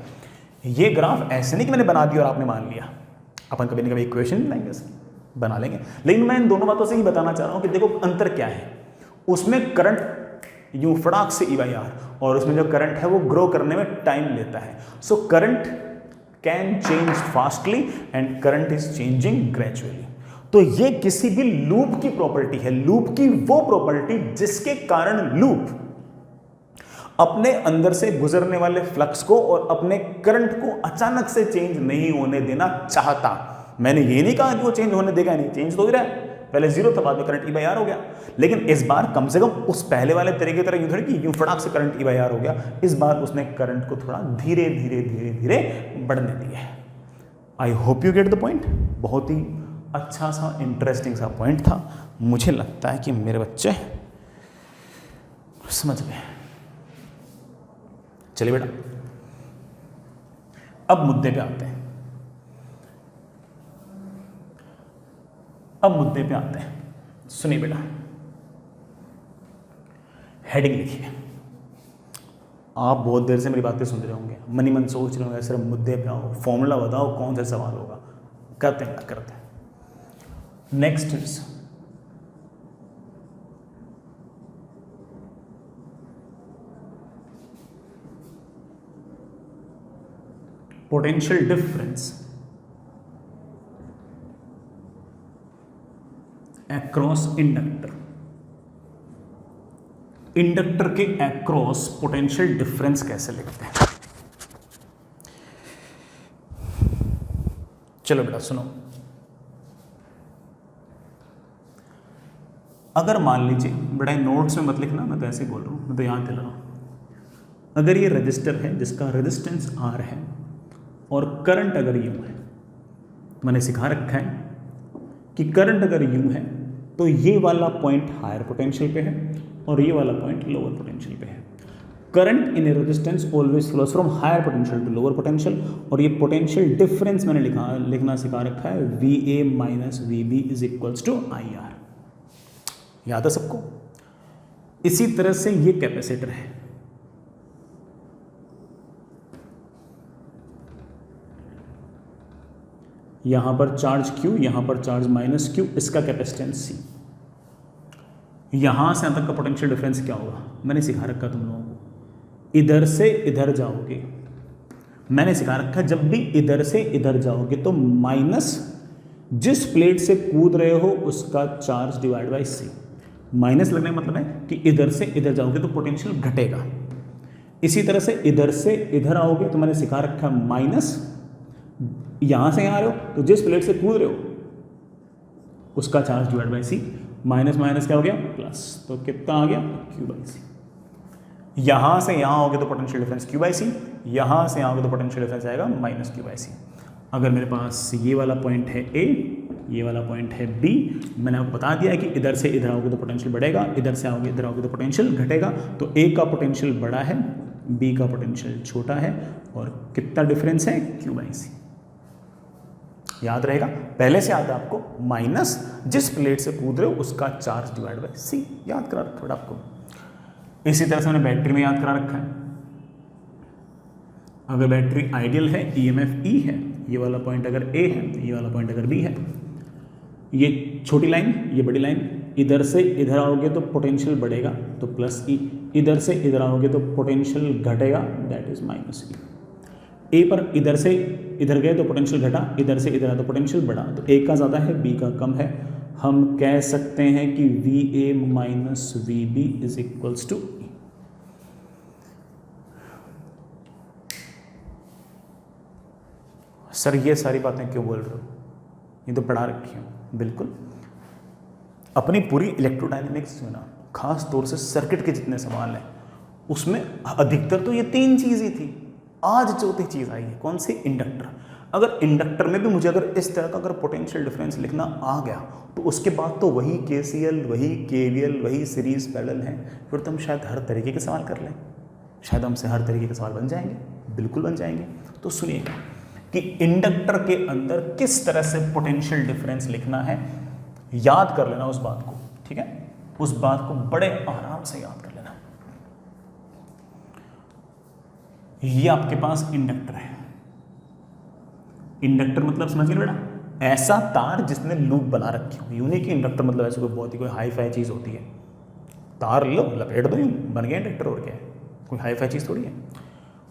ये ग्राफ ऐसे नहीं कि मैंने बना दिया और आपने मान लिया, अपन कभी ना कभी इक्वेशन बनाएंगे, बना लेंगे। लेकिन मैं इन दोनों बातों से ही बताना चाह रहा हूं कि देखो अंतर क्या है। उसमें करंट यूं फटाक से E/R, और उसमें जो करंट है वो ग्रो करने में टाइम लेता है। So current can change fastly and current is changing gradually. तो ये किसी भी लूप की प्रॉपर्टी है, लूप की वो प्रॉपर्टी जिसके कारण लूप अपने अंदर से गुजरने वाले फ्लक्स को और अपने करंट को अचानक से चेंज नहीं होने देना चाहता। मैंने ये नहीं कहा कि वो चेंज होने देगा, नहीं, चेंज तो हो रहा है। पहले 0 था, बाद में करंट E/R हो गया। लेकिन इस बार कम से कम उस पहले वाले तरीके की तरह यूं थोड़ी कि यूं फटाक से करंट E/R हो गया। इस बार उसने करंट को थोड़ा धीरे धीरे धीरे धीरे बढ़ने दिया है। I hope you get the point. बहुत ही अच्छा सा इंटरेस्टिंग सा पॉइंट था। मुझे लगता है कि मेरे बच्चे समझ गए। चलिए बेटा, अब मुद्दे पे आते हैं। अब मुद्दे पे आते हैं। सुनिए बेटा, हेडिंग लिखिए। आप बहुत देर से मेरी बातें सुन रहे होंगे, मनी मन सोच रहे होंगे सिर्फ मुद्दे पे आओ, फॉर्मूला बताओ, कौन सा सवाल होगा। करते हैं करते हैं। Next is potential difference across inductor, inductor के अक्रॉस पोटेंशियल डिफरेंस कैसे लिखते हैं? चलो बेटा सुनो, अगर मान लीजिए बेटा नोट्स में मत लिखना, मैं तो ऐसे ही बोल रहा हूँ, मैं तो याद दिला रहा हूँ। अगर ये रजिस्टर है जिसका रेजिस्टेंस R है और करंट अगर यूं है, मैंने सिखा रखा है कि करंट अगर यूं है तो ये वाला पॉइंट हायर पोटेंशियल पे है और ये वाला पॉइंट लोअर पोटेंशियल पे है। Current in a resistance always flows from higher potential to lower potential, और ये पोटेंशियल डिफरेंस मैंने लिखना सिखा रखा है VA minus VB is equals to IR। याद है सबको? इसी तरह से ये कैपेसिटर है, यहां पर चार्ज Q, यहां पर चार्ज माइनस Q, इसका कैपेसिटेंस C। यहां से यहां तक का पोटेंशियल डिफरेंस क्या होगा मैंने सिखा रखा तुम लोगों को। इधर से इधर जाओगे, मैंने सिखा रखा जब भी इधर से इधर जाओगे तो माइनस जिस प्लेट से कूद रहे हो उसका charge divide by C। Minus लगने का मतलब है कि इधर से इधर जाओगे तो पोटेंशियल घटेगा। इसी तरह से इधर आओगे तो मैंने सिखा रखा माइनस, यहां से यहां आ रहे हो तो जिस प्लेट से कूद रहे हो उसका charge divide by C। Minus minus क्या हो गया प्लस, तो कितना आ गया Q बाई C। यहां से यहां आओगे तो potential difference Q by C, यहां से यहां आओगे तो पोटेंशियल डिफरेंस आएगा माइनस Q बाई C। अगर मेरे पास ये वाला पॉइंट है A, ये वाला पॉइंट है B, मैंने आपको बता दिया है कि इधर से इधर आओगे तो पोटेंशियल बढ़ेगा, इधर से आओगे इधर आओगे तो पोटेंशियल घटेगा। तो A का पोटेंशियल बड़ा है, B का पोटेंशियल छोटा है, और कितना डिफरेंस है Q बाई C। याद रहेगा, पहले से याद है आपको, माइनस जिस प्लेट से कूद रहे हो उसका चार्ज डिवाइड बाई C। याद करा रखा आपको। इसी तरह से मैंने बैटरी में याद करा रखा है, अगर बैटरी आइडियल है EMF E है, ये वाला पॉइंट अगर A है, ये वाला पॉइंट अगर B है, ये छोटी लाइन ये बड़ी लाइन, इधर से इधर आओगे तो पोटेंशियल बढ़ेगा तो प्लस E, इधर से इधर आओगे तो पोटेंशियल घटेगा that is minus E। A पर इधर से इधर गए तो पोटेंशियल घटा, इधर से इधर आया तो पोटेंशियल बढ़ा, तो A का ज़्यादा है B का कम है। हम कह सकते हैं कि VA minus VB is equals to E। Sir ये सारी बातें क्यों बोल रहे हो? ये तो पढ़ा रखी हूँ। बिल्कुल, अपनी पूरी इलेक्ट्रोडायनेमिक्स में ना, खास तौर से सर्किट के जितने सवाल हैं उसमें अधिकतर तो ये तीन चीज़ ही थी। आज चौथी चीज़ आई है, कौन सी? इंडक्टर। अगर इंडक्टर में भी मुझे अगर इस तरह का अगर पोटेंशियल डिफरेंस लिखना आ गया तो उसके बाद तो वही KCL, वही KVL, वही सीरीज पैरेलल है, फिर तो हम शायद हर तरीके के सवाल कर लें, शायद हमसे हर तरीके के सवाल बन जाएंगे, बिल्कुल बन जाएंगे। तो सुनिएगा कि इंडक्टर के अंदर किस तरह से पोटेंशियल डिफरेंस लिखना है, याद कर लेना उस बात को, ठीक है? उस बात को बड़े आराम से याद कर लेना। ये आपके पास इंडक्टर है। इंडक्टर मतलब समझ गए बेटा, ऐसा तार जिसने लूप बना रखी हो। यूं नहीं कि इंडक्टर मतलब ऐसे कोई बहुत ही कोई हाई फाई चीज़ होती है, तार लो लपेट दो यूं बन गया इंडक्टर, और क्या है, कोई हाई फाई चीज़ थोड़ी है।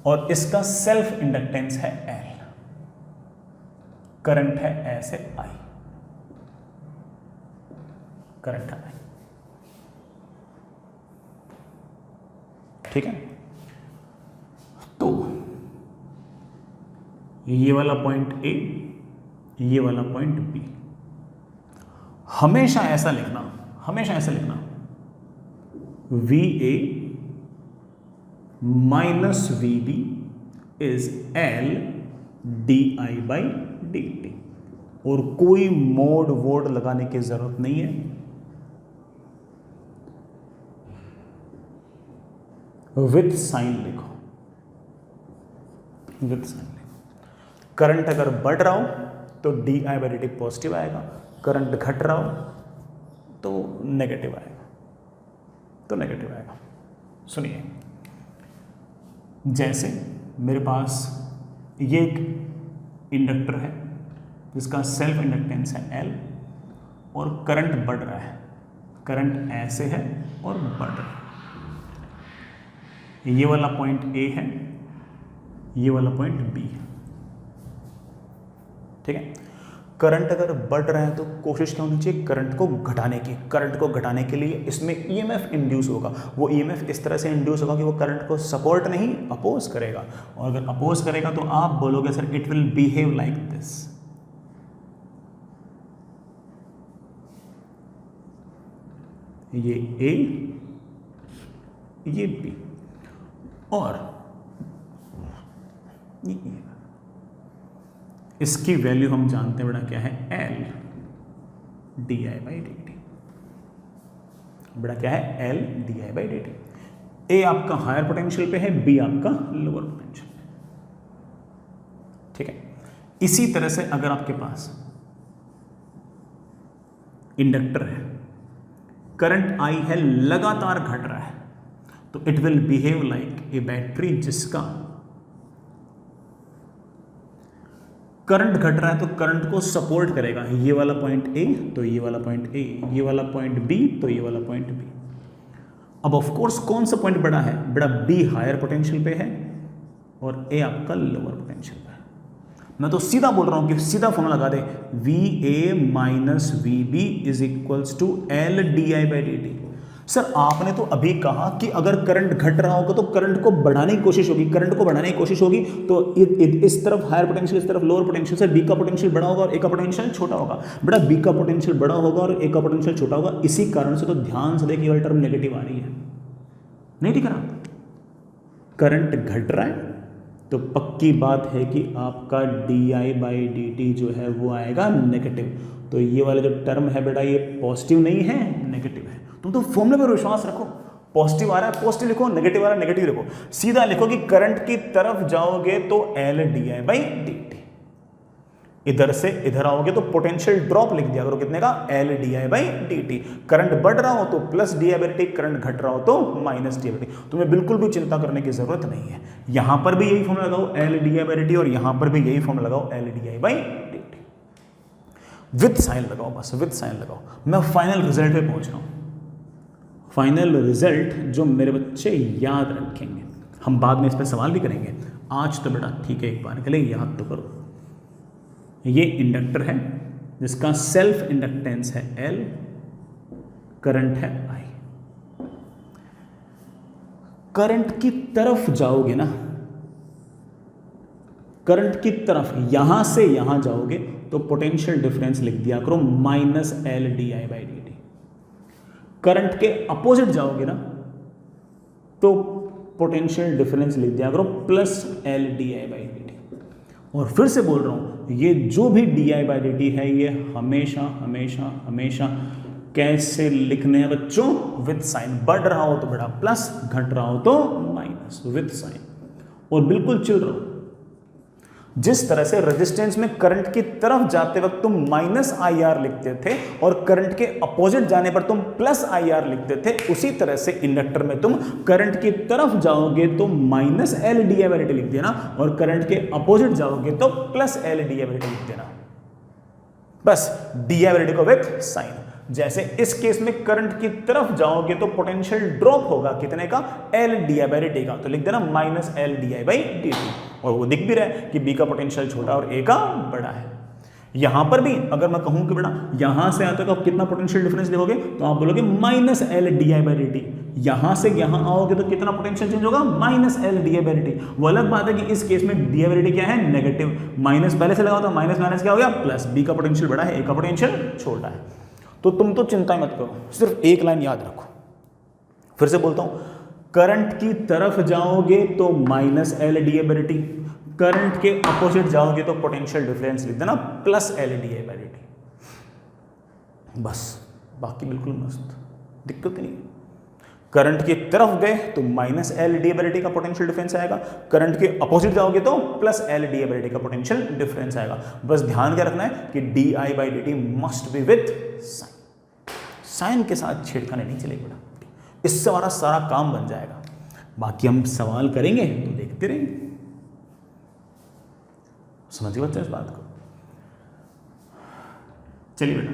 और इसका सेल्फ इंडक्टेंस है L, करंट है ऐसे I, करंट है I, ठीक है? तो ये वाला पॉइंट A, ये वाला पॉइंट B, हमेशा ऐसा लिखना, हमेशा ऐसा लिखना, VA minus VB is L DI by DT, और कोई मोड वोड लगाने की जरूरत नहीं है। विथ साइन लिखो, विथ साइन लिखो। करंट अगर बढ़ रहा हो तो DI बाई DT पॉजिटिव आएगा, करंट घट रहा हो तो नेगेटिव आएगा, तो नेगेटिव आएगा। सुनिए, जैसे मेरे पास ये एक इंडक्टर है जिसका सेल्फ इंडक्टेंस है L और करंट बढ़ रहा है, करंट ऐसे है और बढ़ रहा है। ये वाला पॉइंट A है, ये वाला पॉइंट B है, ठीक है? करंट अगर बढ़ रहा है तो कोशिश क्या होनी चाहिए, करंट को घटाने की। करंट को घटाने के लिए इसमें ईएमएफ इंड्यूस होगा, वो ईएमएफ इस तरह से इंड्यूस होगा कि वो करंट को सपोर्ट नहीं अपोज करेगा, और अगर अपोज करेगा तो आप बोलोगे sir it will behave like this. ये ए, ये बी, और ये इसकी वैल्यू हम जानते हैं बेटा क्या है, L D I by D T. बेटा क्या है, L D I by D T. ए आपका हायर पोटेंशियल पे है, बी आपका लोअर पोटेंशियल पे। ठीक है, इसी तरह से अगर आपके पास इंडक्टर है, करंट आई है, लगातार घट रहा है, तो it will behave like a battery जिसका करंट घट रहा है तो करंट को सपोर्ट करेगा। ये वाला पॉइंट ए तो ये वाला पॉइंट ए, ये वाला पॉइंट बी तो ये वाला पॉइंट बी। अब ऑफ कोर्स कौन सा पॉइंट बड़ा है, बड़ा बी हायर पोटेंशियल पे है और ए आपका लोअर पोटेंशियल पे है। मैं तो सीधा बोल रहा हूं कि सीधा फॉर्मूला लगा दे, V A minus V B is equals to L D I by D T. Sir आपने तो अभी कहा कि अगर करंट घट रहा होगा तो करंट को बढ़ाने की कोशिश होगी, करंट को बढ़ाने की कोशिश होगी तो इस तरफ हायर पोटेंशियल, इस तरफ लोअर पोटेंशियल से बी का पोटेंशियल बड़ा होगा और ए का पोटेंशियल छोटा होगा। बेटा बी का पोटेंशियल बड़ा होगा और ए का पोटेंशियल छोटा होगा, इसी कारण से तो ध्यान से देखिए वाली टर्म नेगेटिव आ रही है, नहीं ठीक है ना। करंट घट रहा है तो पक्की बात है कि आपका D I by D T जो है वो आएगा नेगेटिव। तो ये वाला जो टर्म है बेटा ये पॉजिटिव नहीं है, नेगेटिव है। तुम तो फॉर्मूले पर विश्वास रखो, पॉजिटिव आ रहा है पॉजिटिव लिखो, नेगेटिव आ रहा है नेगेटिव लिखो। सीधा लिखो कि करंट की तरफ जाओगे तो L D I by D T, इधर से इधर आओगे तो पोटेंशियल ड्रॉप लिख दिया करो, कितने का, L D I by D T. Current बढ़ रहा हो तो plus D I by D T, current घट रहा हो तो minus D I by D T. तुम्हें बिल्कुल भी चिंता करने की जरूरत नहीं है। यहां पर भी यही फॉर्मूला लगाओ, L D I by D t, और यहां पर भी यही फॉर्मूला लगाओ, L D I by D t. With sign लगाओ, बस विद साइन लगाओ। मैं फाइनल रिजल्ट पे पहुंच रहा हूं। फाइनल रिजल्ट जो मेरे बच्चे याद रखेंगे, हम बाद में इस पर सवाल भी करेंगे, आज तो बेटा ठीक है एक बार के लिए याद तो करो। ये इंडक्टर है जिसका सेल्फ इंडक्टेंस है L, करंट है I। करंट की तरफ जाओगे ना, करंट की तरफ यहां से यहां जाओगे तो पोटेंशियल डिफरेंस लिख दिया करो minus L D I by D T. Current के अपोजिट जाओगे ना तो पोटेंशियल डिफरेंस लिख दिया करो plus L D I by D t. और फिर से बोल रहा हूं, ये जो भी D I by D T है ये हमेशा हमेशा हमेशा कैसे लिखने हैं बच्चों, विद साइन। बढ़ रहा हो तो बेटा प्लस, घट रहा हो तो माइनस, विद साइन। और बिल्कुल चिल रहो, जिस तरह से रेजिस्टेंस में करंट की तरफ जाते वक्त तुम माइनस आई आर लिखते थे और करंट के अपोजिट जाने पर तुम प्लस आई आर लिखते थे, उसी तरह से इंडक्टर में तुम करंट की तरफ जाओगे तो minus L D I by D T लिख देना और करंट के अपोजिट जाओगे तो plus L D I by D T लिख देना, बस D I by D T को विथ साइन। जैसे इस केस में करंट की तरफ जाओगे तो पोटेंशियल ड्रॉप होगा कितने का, L D I by D t का, तो लिख देना minus L D I by D t. और वो दिख भी रहा है कि बी का पोटेंशियल छोटा और ए का बड़ा है। यहां पर भी अगर मैं कहूं कि बेटा यहां से आते तो कितना पोटेंशियल डिफरेंस लिखोगे, तो आप बोलोगे minus L D I by D T. यहां से यहां आओगे तो कितना पोटेंशियल चेंज होगा, minus L D I by D T. वो अलग बात है कि इस केस में D I by D T क्या है, नेगेटिव। माइनस पहले से लगाओ तो माइनस माइनस क्या हो गया, प्लस। बी का पोटेंशियल बड़ा है, ए का पोटेंशियल छोटा है। तो तुम तो चिंता मत करो, सिर्फ एक लाइन याद रखो। फिर से बोलता हूं, करंट की तरफ जाओगे तो minus L D I by D T, current के अपोजिट जाओगे तो पोटेंशियल डिफरेंस लिख देना plus L D I by D T. बस, बाकी बिल्कुल मस्त, दिक्कत नहीं। करंट की तरफ गए तो minus L D I by D t का पोटेंशियल डिफरेंस आएगा, करंट के अपोजिट जाओगे तो plus L D I by D t का पोटेंशियल डिफरेंस आएगा। बस ध्यान क्या रखना है कि d I by D t must be with sign. Sign के साथ छेड़खानी नहीं चलेगी बेटा, इससे हमारा सारा काम बन जाएगा। बाकी हम सवाल करेंगे तो देखते रहेंगे। समझिए बच्चे इस बात को। चलिए बेटा,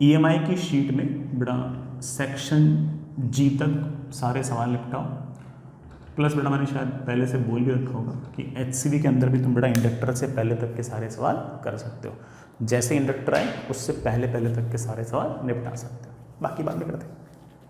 ईएमआई की शीट में बेटा सेक्शन जी तक सारे सवाल निपटाओ। प्लस बेटा मैंने शायद पहले से बोल भी रखा होगा कि HCV के अंदर भी तुम बेटा इंडक्टर से पहले तक के सारे सवाल कर सकते हो। जैसे इंडक्टर आए उससे पहले तक के सारे सवाल निपटा सकते हो। बाकी बात भी करते हैं।